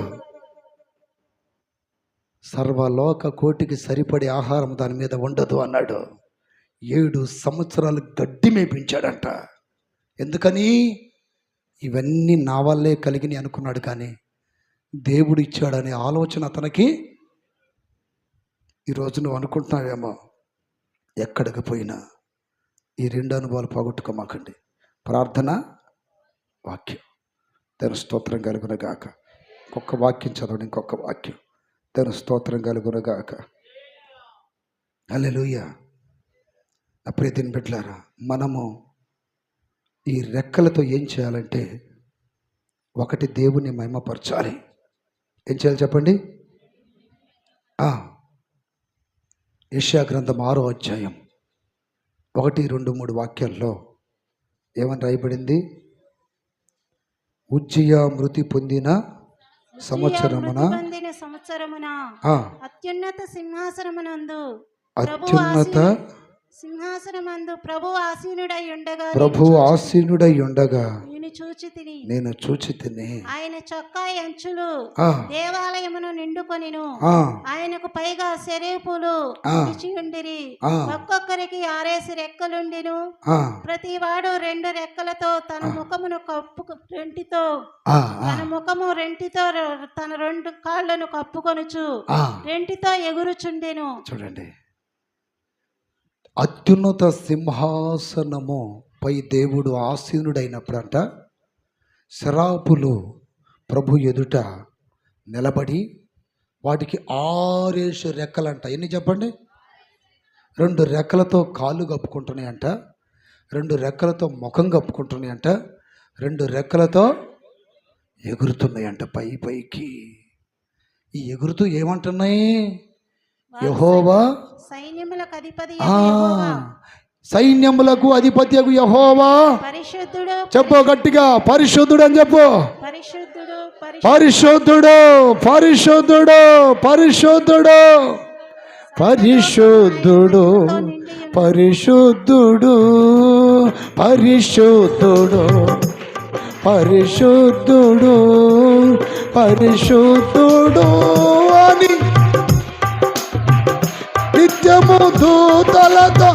A: సర్వలోక కోటికి సరిపడే ఆహారం దాని మీద ఉండదు అన్నాడు. 7 సంవత్సరాలు గడ్డి మేపించాడంట. ఎందుకని? ఇవన్నీ నా వల్లే కలిగినాయి అనుకున్నాడు, కానీ దేవుడు ఇచ్చాడనే ఆలోచన అతనికి. ఈరోజు నువ్వు అనుకుంటున్నావేమో, ఎక్కడికి పోయినా ఈ 2 అనుభవాలు పోగొట్టుకోమాకండి. ప్రార్థన, వాక్యం. దాని స్తోత్రం కలుగునగాక. ఇంకొక వాక్యం చదవండి, ఇంకొక వాక్యం. దాని స్తోత్రం కలుగునగాక. హల్లెలూయా. నా ప్రియతిని బిడ్డలారా, మనము ఈ రెక్కలతో ఏం చేయాలంటే, ఒకటి దేవుని మహిమపరచాలి. ఏం చేయాలి చెప్పండి? యెషయా గ్రంథం 6వ అధ్యాయం 1, 2, 3 వాక్యాల్లో ఏమని రాయబడింది? ఉజ్జియా మృతి పొందిన సంవత్సరమున
B: అత్యున్నత సింహాసనమునందు ప్రభు ఆసీనుడై ఉండగా నేను చూచి తిని ఆయన చొక్కా అంచులు దేవాలయమును నిండుకొనిను. ఆయనకు పైగా సెరేపులు నిలిచియుండిరి. ఒక్కొక్కరికి 6 రెక్కలుండెను. ప్రతి వాడు 2 రెక్కలతో తన ముఖమును రెంటితో తన 2 కాళ్ళను కప్పుకొనుచు రెంటితో ఎగురుచుండెను.
A: చూడండి, అత్యున్నత సింహాసనము పై దేవుడు ఆసీనుడైనప్పుడంట శరాపులు ప్రభు ఎదుట నిలబడి వాటికి 6 రెక్కలంట. ఎన్ని చెప్పండి? 2 రెక్కలతో కాళ్ళు కప్పుకుంటున్నాయంట, 2 రెక్కలతో ముఖం కప్పుకుంటున్నాయంట, 2 రెక్కలతో ఎగురుతున్నాయంట పైకి. ఈ ఎగురుతూ ఏమంటున్నాయి? యెహోవా సైన్యములకు అధిపతియగు యెహోవా
B: పరిశుద్ధుడు.
A: చెప్పు గట్టిగా, పరిశుద్ధుడు అని చెప్పు.
B: పరిశుద్ధుడు,
A: పరిశుద్ధుడు, పరిశుద్ధుడు, పరిశుద్ధుడు, పరిశుద్ధుడు, పరిశుద్ధుడు, పరిశుద్ధుడు, పరిశుద్ధుడు, పరిశుద్ధుడు అని నిత్యము దూతలతో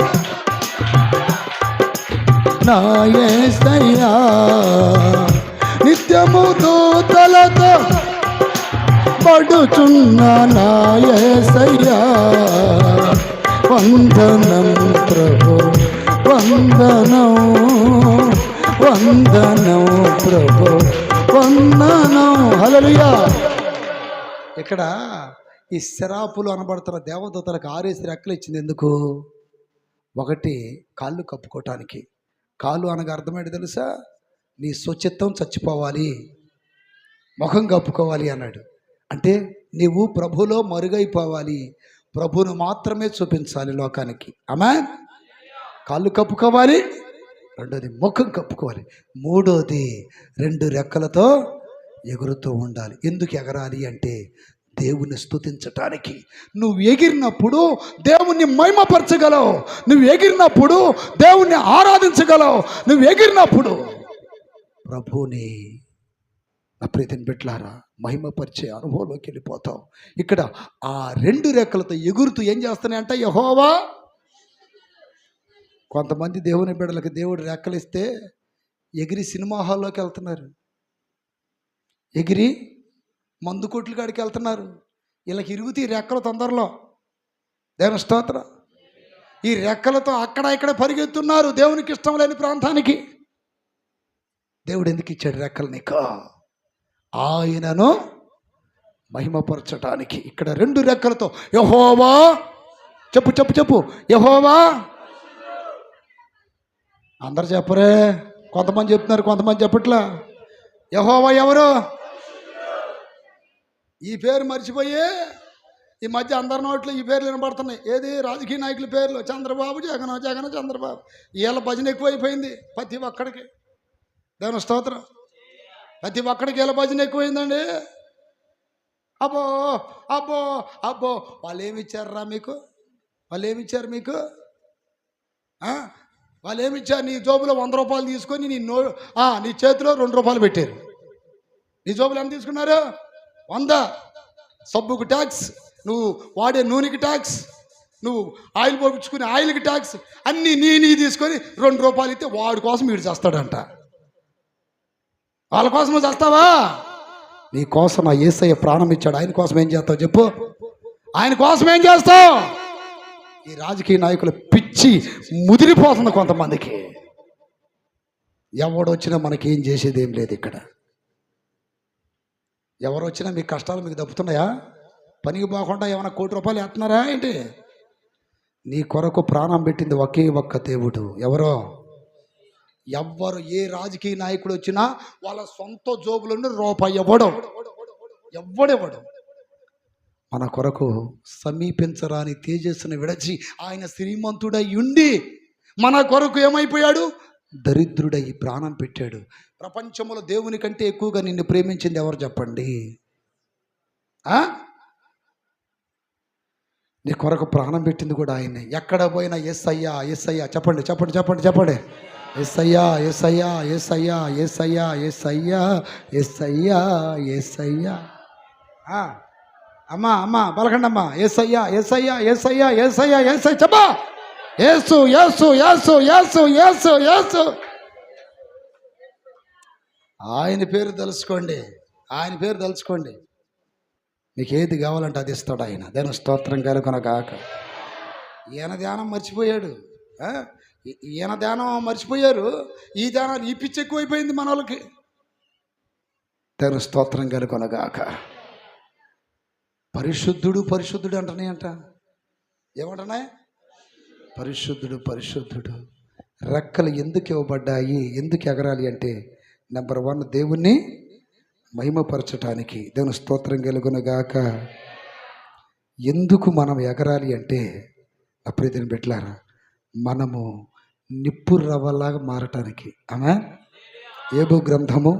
A: నా యేసయ్యా, నిత్యము దూతలతో పడుచున్న నా యేసయ్యా, వందనం ప్రభు, వందనం, వందనం ప్రభు, వందనం. హల్లెలూయా. ఇక్కడ ఈ శరాపులు అనబడుతున్న దేవదూతలకు 6 రెక్కలు ఇచ్చింది ఎందుకు? ఒకటి కాళ్ళు కప్పుకోవటానికి. కాళ్ళు అనగా అర్థమేంటి తెలుసా? నీ స్వచిత్తం చచ్చిపోవాలి, ముఖం కప్పుకోవాలి అన్నాడు. అంటే నీవు ప్రభులో మరుగైపోవాలి, ప్రభును మాత్రమే చూపించాలి లోకానికి. ఆమేన్. కాళ్ళు కప్పుకోవాలి, రెండోది ముఖం కప్పుకోవాలి, మూడోది 2 రెక్కలతో ఎగురుతూ ఉండాలి. ఎందుకు ఎగరాలి అంటే దేవుని స్తుతించటానికి. నువ్వు ఎగిరినప్పుడు దేవుణ్ణి మహిమపరచగలవు, నువ్వు ఎగిరినప్పుడు దేవుణ్ణి ఆరాధించగలవు, నువ్వు ఎగిరినప్పుడు ప్రభుని నా ప్రీతిని బిడ్డలారా మహిమపరిచే అనుభవంలోకి వెళ్ళిపోతావు. ఇక్కడ ఆ 2 రెక్కలతో ఎగురుతూ ఏం చేస్తున్నాయంట? యెహోవా. కొంతమంది దేవుని బిడ్డలకు దేవుడు రెక్కలిస్తే ఎగిరి సినిమా హాల్లోకి వెళ్తున్నారు, ఎగిరి మందు కొట్లు కాడికి వెళ్తున్నారు. వీళ్ళకి ఇరుగుతీ రెక్కలు తొందరలో. దేవుని స్తోత్రం. ఈ రెక్కలతో అక్కడ ఇక్కడ పరిగెత్తున్నారు దేవునికి ఇష్టం లేని ప్రాంతానికి. దేవుడు ఎందుకు ఇచ్చాడు రెక్కలు నీకు? ఆయనను మహిమపరచటానికి. ఇక్కడ 2 రెక్కలతో యెహోవా. చెప్పు చెప్పు చెప్పు, యెహోవా. అందరు చెప్పరే.
C: కొంతమంది చెప్తున్నారు, కొంతమంది చెప్పట్లా. యెహోవా ఎవరు? ఈ పేరు మర్చిపోయి ఈ మధ్య అందరి నోట్లో ఈ పేర్లు వినబడుతున్నాయి. ఏది? రాజకీయ నాయకుల పేర్లు. చంద్రబాబు, జగన్ చంద్రబాబు. వీళ్ళ భజన ఎక్కువైపోయింది ప్రతి ఒక్కడికి. దేవుని స్తోత్రం. ప్రతి ఒక్కడికి వీళ్ళ భజన ఎక్కువైందండి. అబ్బో అబ్బో అబ్బో, వాళ్ళు ఏమిచ్చారా మీకు? వాళ్ళు ఏమిచ్చారు మీకు? వాళ్ళు ఏమిచ్చారు? నీ జోబులో 100 రూపాయలు తీసుకొని నీ చేతిలో 2 రూపాయలు పెట్టారు. నీ జోబులు ఎంత తీసుకున్నారు? 100. సబ్బుకు ట్యాక్స్, నువ్వు వాడే నూనెకి ట్యాక్స్, నువ్వు ఆయిల్ పోపించుకునే ఆయిల్కి ట్యాక్స్, అన్నీ నీ తీసుకొని 2 రూపాయలు ఇస్తే వాడి కోసం వీడు చేస్తాడంట. వాళ్ళ కోసం నువ్వు చేస్తావా? నీ కోసం ఆ యేసయ్య ప్రాణం ఇచ్చాడు. ఆయన కోసం ఏం చేస్తావు చెప్పు? ఆయన కోసం ఏం చేస్తావు? ఈ రాజకీయ నాయకులు పిచ్చి ముదిరిపోతుంది కొంతమందికి. ఎవడొచ్చినా మనకేం చేసేది ఏం లేదు ఇక్కడ. ఎవరు వచ్చినా మీ కష్టాలు మీకు దప్పుతున్నాయా? పనికి పోకుండా ఏమైనా 1 కోటి రూపాయలు వేస్తున్నారా ఏంటి? నీ కొరకు ప్రాణం పెట్టింది ఒకే ఒక్క దేవుడు. ఎవరో? ఎవ్వరు, ఏ రాజకీయ నాయకుడు వచ్చినా వాళ్ళ సొంత జోబులను రూపాయి ఎవ్వడెవడు మన కొరకు సమీపించరాని తేజస్సును విడచి ఆయన శ్రీమంతుడై ఉండి మన కొరకు ఏమైపోయాడు? దరిద్రుడై ప్రాణం పెట్టాడు. ప్రపంచంలో దేవుని కంటే ఎక్కువగా నిన్ను ప్రేమించింది ఎవరు చెప్పండి? నీ కొరకు ప్రాణం పెట్టింది కూడా ఆయనే. ఎక్కడ పోయినా యేసయ్యా యేసయ్యా చెప్పండి, చెప్పండి, చెప్పండి, చెప్పండి. యేసయ్యా యేసయ్యా యేసయ్యా యేసయ్యా యేసయ్యా యేసయ్యా యేసయ్యా. అమ్మా అమ్మా పలకండి అమ్మా. యేసయ్యా యేసయ్యా యేసయ్యా యేసయ్యా యేసయ్య చెప్పా. యేసు యేసు యేసు యేసు యేసు యేసు. ఆయన పేరు తెలుసుకోండి, ఆయన పేరు తెలుసుకోండి. మీకు ఏది కావాలంటే అది ఇస్తాడు ఆయన. దేవుని స్తోత్రం కలుగునగాక. ఈయన ధ్యానం మర్చిపోయాడు, ఈయన ధ్యానం మర్చిపోయారు. ఈ ధ్యానం ఈ పిచ్చి ఎక్కువైపోయింది మన వాళ్ళకి. దేవుని స్తోత్రం కలుగునగాక. పరిశుద్ధుడు పరిశుద్ధుడు అంటనే అంట. ఏమంటున్నాయి? పరిశుద్ధుడు పరిశుద్ధుడు. రెక్కలు ఎందుకు ఇవ్వబడ్డాయి, ఎందుకు ఎగరాలి అంటే నెంబర్ 1 దేవుణ్ణి మహిమపరచటానికి. దేవుని స్తోత్రం కలుగునగాక. ఎందుకు మనం ఎగరాలి అంటే నా ప్రియమైన బిడ్డలారా, మనము నిప్పు రవ్వలాగా మారటానికి. ఆమె యోబు గ్రంథము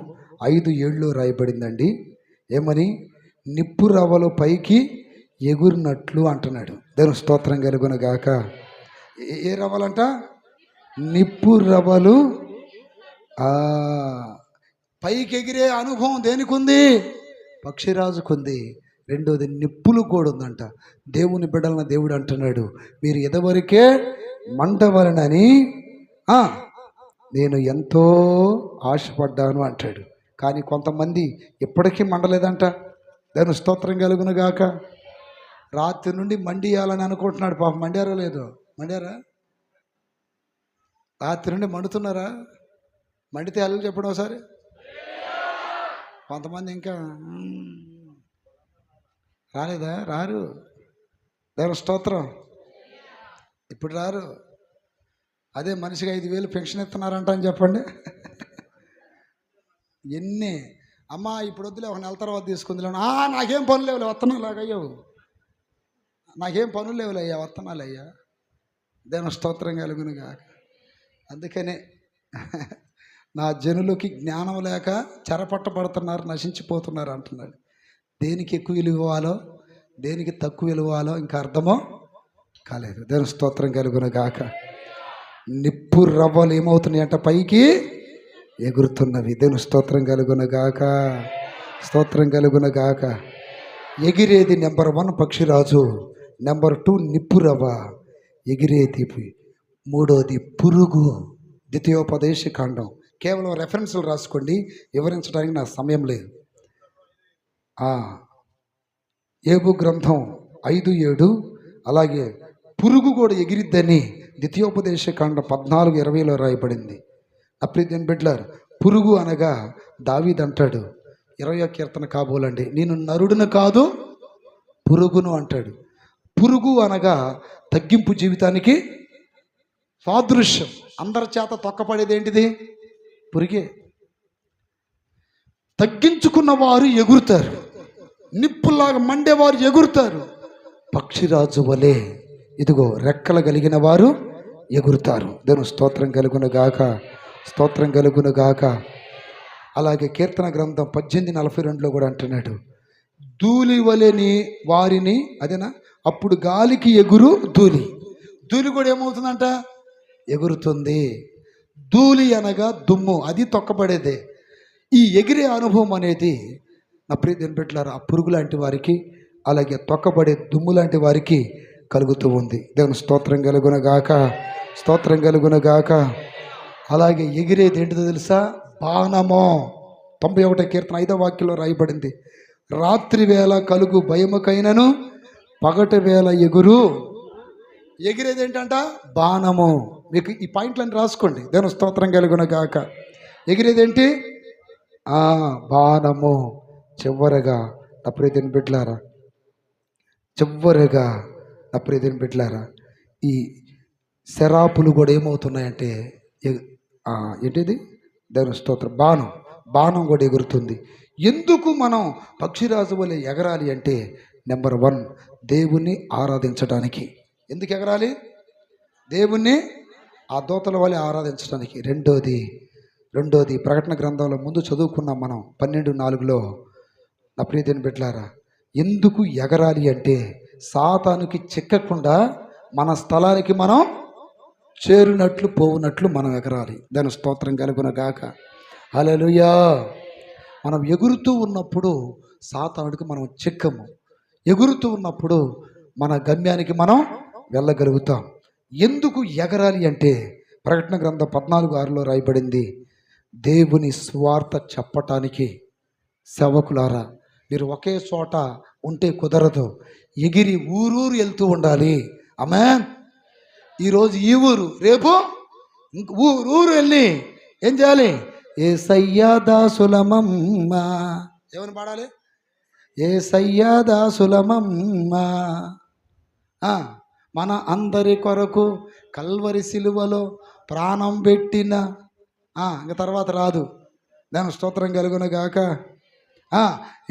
C: 5:7 రాయబడిందండి. ఏమని? నిప్పు రవ్వలు పైకి ఎగురినట్లు అంటున్నాడు. దేవుని స్తోత్రం కలుగునగాక. ఏ రవ్వలంట? నిప్పు రవ్వలు. పైకి ఎగిరే అనుభవం దేనికి ఉంది? పక్షిరాజుకుంది. రెండోది నిప్పులు కూడా ఉందంట. దేవుని బిడ్డలన్న దేవుడు అంటున్నాడు, మీరు ఎదవరకే మంటవలనని నేను ఎంతో ఆశపడ్డాను అంటాడు. కానీ కొంతమంది ఇప్పటికీ మండలేదంట. దేవుని స్తోత్రం కలుగునుగాక. రాత్రి నుండి మండియాలని అనుకుంటున్నాడు. పాపం మండారో లేదో? మండారా? రాత్రి నుండి మండుతున్నారా? మండితే అల్లు చెప్పడం ఒకసారి. కొంతమంది ఇంకా రాలేదా? రారు. దేవుని స్తోత్రం. ఇప్పుడు రారు. అదే మనిషికి 5,000 పెన్షన్ ఇస్తున్నారంట అని చెప్పండి. ఎన్ని అమ్మా ఇప్పుడు వద్దులే, ఒక నెల తర్వాత తీసుకుందిలే. నాకేం పనులు లేవులే, వస్తున్నాలాగయ్యో, నాకేం పనులు లేవులే అయ్యా, వస్తున్నాలయ్యా. దేవుని స్తోత్రం కలుగునుగా. అందుకనే నా జనులకి జ్ఞానం లేక చెరపట్టబడుతున్నారు, నశించిపోతున్నారు అంటున్నాడు. దేనికి ఎక్కువ విలువ ఇవ్వాలో, దేనికి తక్కువ విలువ ఇవ్వాలో ఇంకా అర్థమో కాలేదు. దేవుని స్తోత్రం కలుగునుగాక. నిప్పు రవ్వలు ఏమవుతున్నాయి అంట? పైకి ఎగురుతున్నవి. దేవుని స్తోత్రం కలుగునుగాక. స్తోత్రం కలుగునుగాక. ఎగిరేది నెంబర్ 1 పక్షిరాజు, నెంబర్ 2 నిప్పు రవ్వ, ఎగిరేది. మూడోది పురుగు. ద్వితీయోపదేశ కాండం. కేవలం రెఫరెన్స్లు రాసుకోండి, వివరించడానికి నా సమయం లేదు. యోబు గ్రంథం 5:7. అలాగే పురుగు కూడా ఎగిరిద్దని ద్వితీయోపదేశ కాండం 14:20 రాయబడింది. అప్రీతిని బిడ్డలారు, పురుగు అనగా దావీదు అంటాడు 20వ కీర్తన కాబోలండి, నేను నరుడును కాదు పురుగును అంటాడు. పురుగు అనగా తగ్గింపు జీవితానికి సాదృశ్యం. అందరి చేత తొక్కపడేది ఏంటిది?
A: పురిగే. తగ్గించుకున్న వారు ఎగురుతారు, నిప్పులాగా మండేవారు ఎగురుతారు. పక్షిరాజు వలె ఇదిగో రెక్కలు కలిగిన వారు ఎగురుతారు. దేవుని స్తోత్రం కలుగును గాక, స్తోత్రం కలుగును గాక. అలాగే కీర్తన గ్రంథం 18:42లో కూడా అంటున్నాడు, ధూళి వలెని వారిని, అదేనా, అప్పుడు గాలికి ఎగురు ధూళి. ధూళి కూడా ఏమవుతుందంట? ఎగురుతుంది. ధూళి అనగా దుమ్ము, అది తొక్కబడేదే. ఈ ఎగిరే అనుభవం అనేది నా ప్రియ దేవుని బిడ్డలారా, ఆ పురుగు లాంటి వారికి, అలాగే తొక్కబడే దుమ్ము లాంటి వారికి కలుగుతూ ఉంది. దేవుని స్తోత్రం కలుగును గాక, స్తోత్రం కలుగును గాక. అలాగే ఎగిరేది ఏంటిదో తెలుసా? బాణము. 91 కీర్తన 5వ వాక్యంలో రాయబడింది, రాత్రి వేళ కలుగు భయముకైనను పగటి వేళ ఎగురు. ఎగిరేది ఏంటంట? బాణము. మీకు ఈ పాయింట్లను రాసుకోండి. దేవుని స్తోత్రం కలుగును గాక. ఎగిరేదేంటి? బాణము. చివరగా నా ప్రియదేని బిడ్డలారా, చివరగా నా ప్రియదేని బిడ్డలారా, ఈ శరాపులు కూడా ఏమవుతున్నాయంటే ఏంటిది? దేవుని స్తోత్రం. బాణం కూడా ఎగురుతుంది. ఎందుకు మనం పక్షిరాజు వలె ఎగరాలి అంటే, నెంబర్ 1, దేవుణ్ణి ఆరాధించడానికి. ఎందుకు ఎగరాలి? దేవుణ్ణి ఆ దూతల వలె ఆరాధించడానికి. రెండోది ప్రకటన గ్రంథంలో ముందు చదువుకున్నాం మనం 12:4లో. నా ప్రియదేని బిడ్డలారా, ఎందుకు ఎగరాలి అంటే, సాతానుకి చిక్కకుండా మన స్థలానికి మనం చేరునట్లు పోవునట్లు మనం ఎగరాలి. దాని స్తోత్రం కలుగును గాక. హల్లెలూయా. మనం ఎగురుతూ ఉన్నప్పుడు సాతానుడికి మనం చిక్కము. ఎగురుతూ ఉన్నప్పుడు మన గమ్యానికి మనం వెళ్ళగలుగుతాం. ఎందుకు ఎగరాలి అంటే, ప్రకటన గ్రంథం 14:6లో రాయబడింది, దేవుని స్వార్థ చెప్పటానికి. సేవకులారా, మీరు ఒకే చోట ఉంటే కుదరదు, ఎగిరి ఊరూరు వెళ్తూ ఉండాలి. ఆమేన్. ఈరోజు ఈ ఊరు, రేపు ఊరు వెళ్ళి ఏం చేయాలి? యేసయ్యా దాసులమమ్మ. ఏమని పాడాలి? యేసయ్యా దాసులమమ్మ. మన అందరి కొరకు కల్వరి సిలువలో ప్రాణం పెట్టిన, ఇంకా తర్వాత రాదు. దాని స్తోత్రం కలుగును గాక.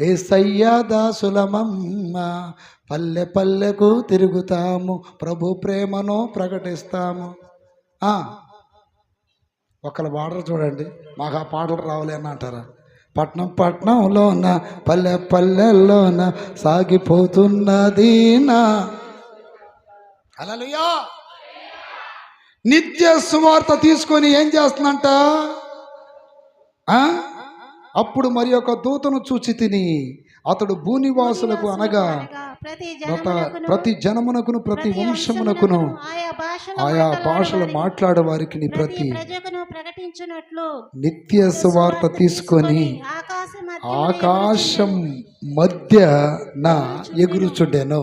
A: యేసయ్యా దాసులమమ్మ, పల్లె పల్లెకు తిరుగుతాము, ప్రభు ప్రేమను ప్రకటిస్తాము. ఒకళ్ళ పాటలు చూడండి, మాకు ఆ పాటలు రావాలి అని అంటారా? పట్నంలోన పల్లె పల్లెల్లోన సాగిపోతున్నది నా. హల్లెలూయా. నిత్య సువార్త తీసుకొని ఏం చేస్తుందంట? అప్పుడు మరి ఒక దూతను చూచి తిని, అతడు భూనివాసులకు అనగా ప్రతి జనమునకును ప్రతి వంశమునకును ఆయా భాషలు మాట్లాడే వారికి ప్రతి నిత్య సువార్త తీసుకొని ఆకాశం మధ్య నా ఎగురుచుండెను.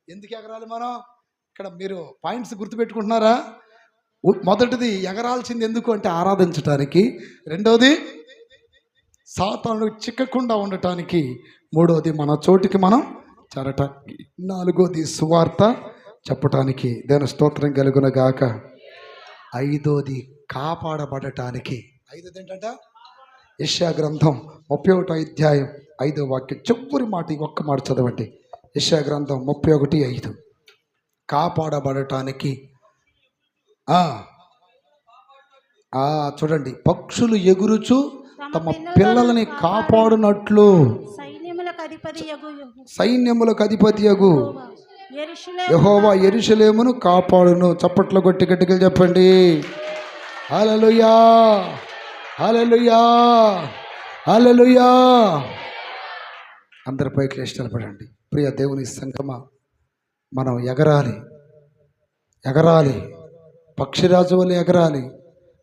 A: ఎందుకు ఎగరాలి మనం? ఇక్కడ మీరు పాయింట్స్ గుర్తుపెట్టుకుంటున్నారా? మొదటిది ఎగరాల్సింది ఎందుకు అంటే ఆరాధించటానికి. రెండోది సాతాను చిక్కకుండా ఉండటానికి. మూడోది మన చోటికి మనం చేరటానికి. నాలుగోది సువార్త చెప్పటానికి. దేవుని స్తోత్రం కలుగును గాక. ఐదోది కాపాడబడటానికి. ఐదోది ఏంటంట? యెషయా గ్రంథం 31వ అధ్యాయం 5వ వాక్యం. చివరి మాట, ఒక్క మాట చదవండి. యెషయా గ్రంథం 31:5. కాపాడబడటానికి. చూడండి, పక్షులు ఎగురుచు తమ పిల్లలని కాపాడునట్లు సైన్యములకు అధిపతియగు యెహోవా యెరూషలేమును కాపాడును. చప్పట్లు కొట్టి గట్టిగా చెప్పండి. హల్లెలూయా, హల్లెలూయా, హల్లెలూయా. అందరి పైకి ఇష్టపడండి. ప్రియ దేవుని సంగమా, మనం ఎగరాలి, పక్షిరాజు వల్ల ఎగరాలి,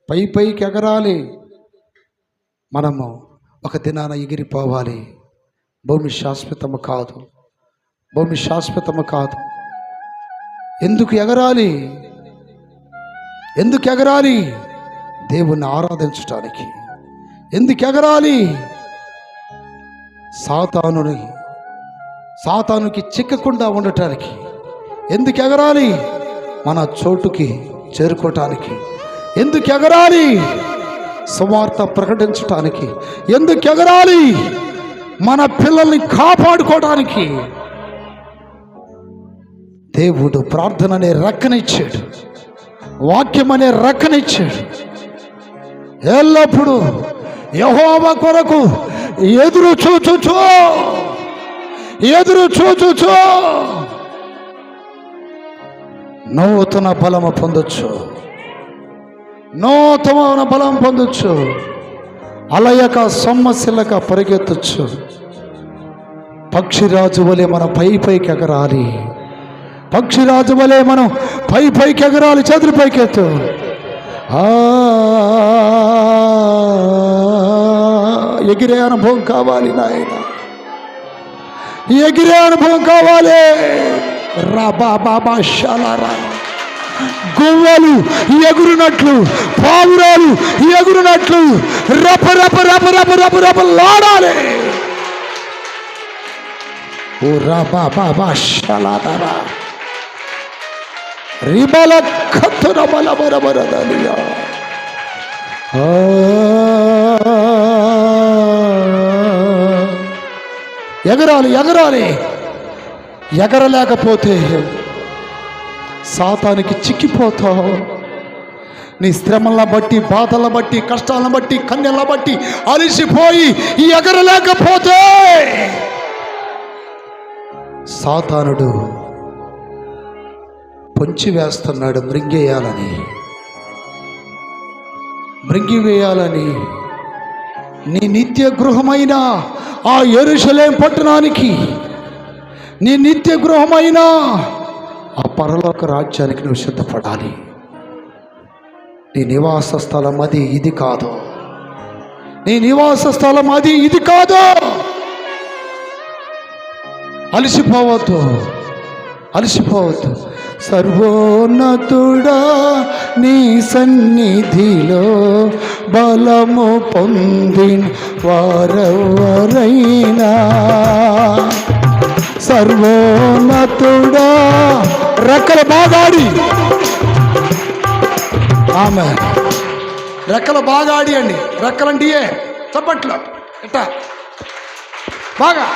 A: పైకి ఎగరాలి. మనము ఒక దినాన ఎగిరిపోవాలి. భూమి శాశ్వతము కాదు, భూమి శాశ్వతము కాదు. ఎందుకు ఎగరాలి? దేవుణ్ణి ఆరాధించటానికి. ఎందుకు ఎగరాలి? సాతానుకి చిక్కకుండా ఉండటానికి. ఎందుకు ఎగరాలి? మన చోటుకి చేరుకోవటానికి. ఎందుకు ఎగరాలి? సువార్త ప్రకటించటానికి. ఎందుకు ఎగరాలి? మన పిల్లల్ని కాపాడుకోవడానికి. దేవుడు ప్రార్థన అనే రెక్కనిచ్చాడు, వాక్యం అనే రెక్కనిచ్చాడు. ఎల్లప్పుడూ యెహోవా కొరకు ఎదురు చూచుచు నూతన బలము పొందొచ్చు, నూతన బలం పొందొచ్చు. అలయక సొమ్మసిల్లక పరిగెత్తచ్చు. పక్షిరాజు వలె మనం పైకి ఎగరాలి. పక్షిరాజు వలె మనం పైకి ఎగరాలి. చేతులు పైకెత్తు. ఎగిరే అనుభవం కావాలి నాయన, ఎగిరే అనుభవం కావాలి. రాబాబాషాలారా, గువ్వలు ఎగురునట్లు, పావురాలు ఎగురునట్లు రప రప రప రప రప రప లాడాలి. ఓ రాబాబాషాలారా రిబల ఖతుర బల బరబరదలియా. ఎగరాలి, ఎగరాలి. ఎగరలేకపోతే సాతానికి చిక్కిపోతావు. నీ శ్రమలను బట్టి, బాధలను బట్టి, కష్టాలను బట్టి, కన్యలను బట్టి అలిసిపోయి ఎగరలేకపోతే సాతానుడు పొంచి వేస్తున్నాడు మృంగివేయాలని. నీ నిత్య గృహమైన ఆ యెరూషలేము పట్టణానికి, నీ నిత్య గృహమైన ఆ పరలోక రాజ్యానికి నువ్వు సిద్ధపడాలి. నీ నివాస స్థలం అది ఇది కాదు. నీ నివాస స్థలం అది ఇది కాదు. అలసిపోవద్దు. సర్వోన్నతుడా నీ సన్నిధిలో బలము పొందిన వారెవరైనా, సర్వోన్నతుడా రెక్కల బాగాడి. ఆమె రెక్కల బాగాడి అండి. రెక్కలంటే చప్పట్లో ఎట్టా బాగా.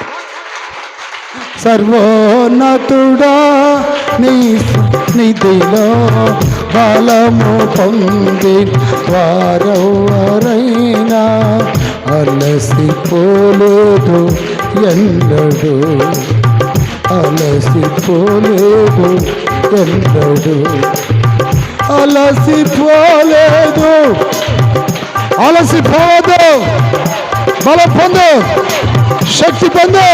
A: సర్వోన్నతుడా నీ నిధిలో బలము పొంది వారెవరైనా అలసిపోలేదు ఎన్నడు, అలసిపోలేదు ఎన్నడు, అలసిపోలేదు. అలసిపోదు. బలం పొందు, శక్తి పొందు.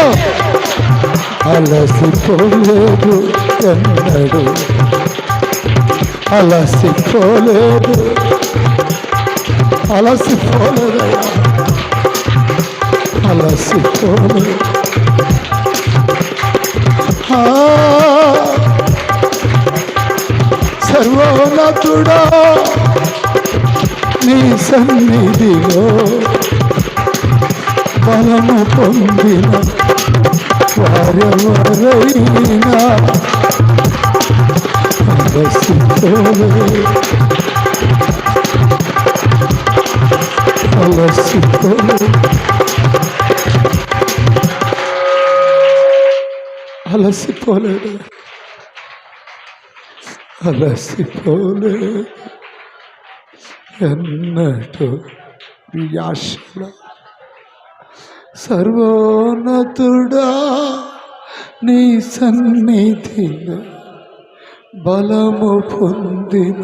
A: అలసిపోలేదు ఎన్నడు, అలసిపోలేదు, అలసిపోలేదు, అలసిపోలేదు. సర్వోన్నతుడా నీ సన్నిధిలో బలము పొందిన వారెవరైనా అలసిపోలేదు, అలసిపోలేదు, అలసిపోలేదు, అలసిపోలేదు ఎన్నటూ యాశల. సర్వోన్నతుడా నీ సన్నిధిలో బలము పొందిన,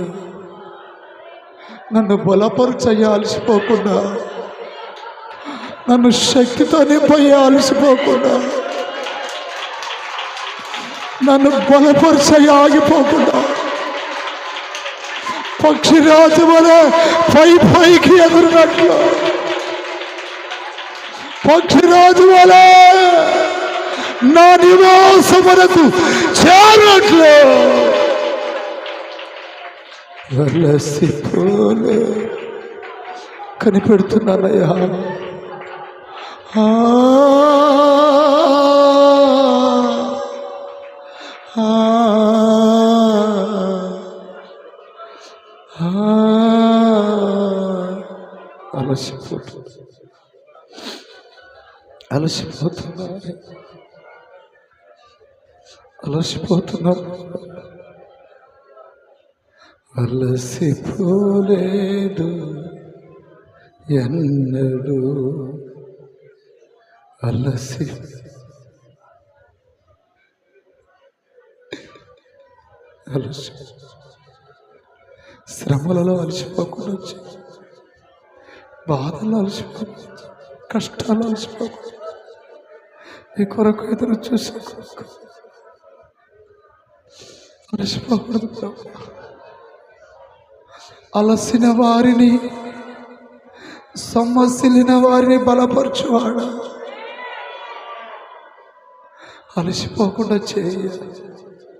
A: నన్ను బలపరచయాల్సిపోకుండా, నన్ను శక్తితో నింపయాల్సిపోకుండా, నన్ను బలపరచయాగిపోకుండా పక్షిరాజు వలె పైకి ఎగురునట్లు, పక్షిరాజు వలె నా నివాసమునకు చేరినట్లు అలసిపోలే కనిపెడుతున్నానయ్యా. అలసిపోతున్నారు. అలసిపోలేదు ఎన్నడు శ్రమలలో అలసిపోకుండా వచ్చి, బాధలు అలసిపోకుండా, కష్టాలు అలసిపోకుండా నీ కొరకు ఎదురు చూసే అలసిపోకూడదు ప్రభు. అలసిన వారిని, సొమ్మసిలిన వారిని బలపరచువాడా, అలసిపోకుండా చేయాలి.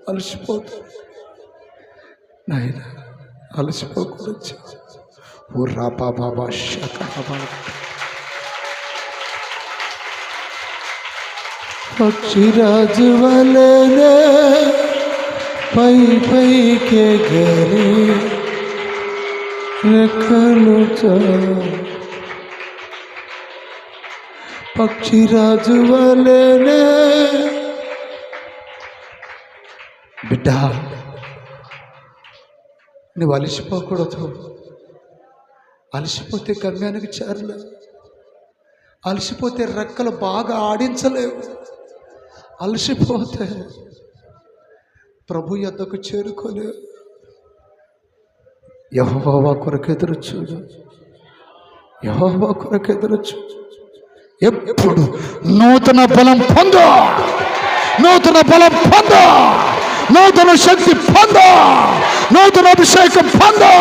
A: అలసిపోతుంది నాయన, అలసిపోకుండా చేయాలి. ఊర్రా బాబా శకబా పక్షిరాజు వలెనే పై పైకే గరి రెక్కలు పక్షిరాజు వలెనే. బిడ్డ, నువ్వు అలసిపోకూడదు. అలసిపోతే గమ్యానికి చేరలేవు. అలసిపోతే రెక్కలు బాగా ఆడించలేవు. అలసిపోతే ప్రభు యొద్దకు చేరుకోలేవు. యెహోవా కొరకు ఎదురు చూడు. యెహోవా కొరకు ఎదురు చూడు. ఎప్పుడు నూతన బలం పొందు, నూతన బలం పొందు, నూతన శక్తి పొందు, నూతన అభిషేకం పొందు.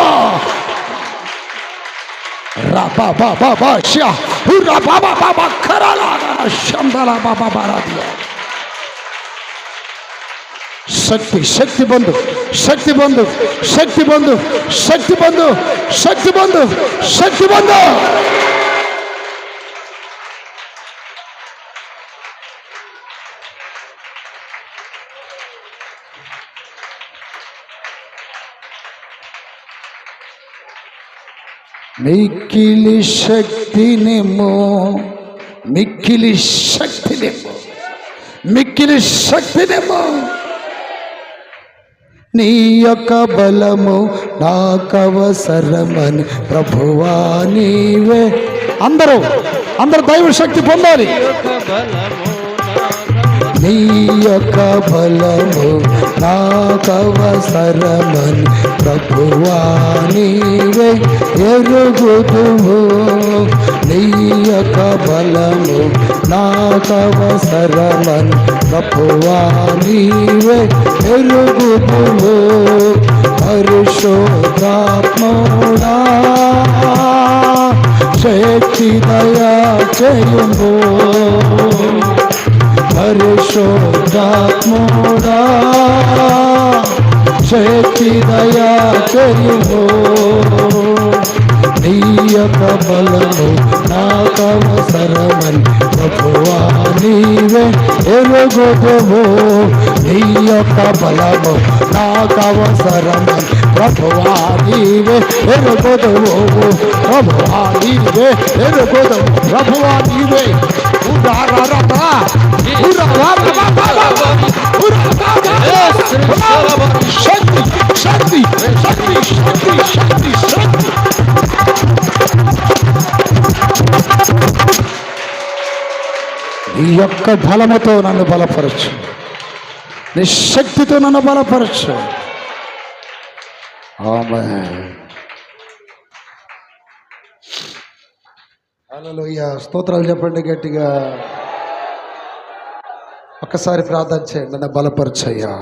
A: శక్తి శక్తి బంధు, శక్తి బంధు, శక్తి బంధు, శక్తి బంధు, శక్తి బంధు, శక్తి బంధు. మిక్కిలి శక్తినేమో, మిక్కిలి శక్తినేమో, మిక్కిలి శక్తినేమో. నీ యొక్క బలము నాకవసరమని ప్రభువా నీవే. అందరూ దైవ శక్తి పొందాలి. నీ యొక్క బలము నాకవసరమని ప్రభువా నీవే ఎరుగుదువు. నీ యొక్క బలము నాకవసరమని ప్రభువా నీవే ఎరుగుదువు. పరిశుద్ధాత్ముడా శక్తి దయా చేయుము. పరిశుద్ధాత్ముడా శక్తి దయా చేయుము. నీ యొక్క బలము నాకవసరమని ప్రభువా నీవే ఎరుగుదువు. నీ యొక్క బలము నాకవసరమని ప్రభువా నీవే ఎరుగుదువు. ప్రభువా నీవే ఎరుగుదువు. ప్రభువా నీవే. శక్తి శక్తి శక్తి శక్తి శక్తి శక్తి. నీ యొక్క బలముతో నన్ను బలపరచు. నీ శక్తితో నన్ను బలపరచు. ఆమేన్. హల్లెలూయా. స్తోత్రాలు చెప్పండి గట్టిగా. ఒక్కసారి ప్రార్థన చేయండి. నన్ను బలపరచయ్యా.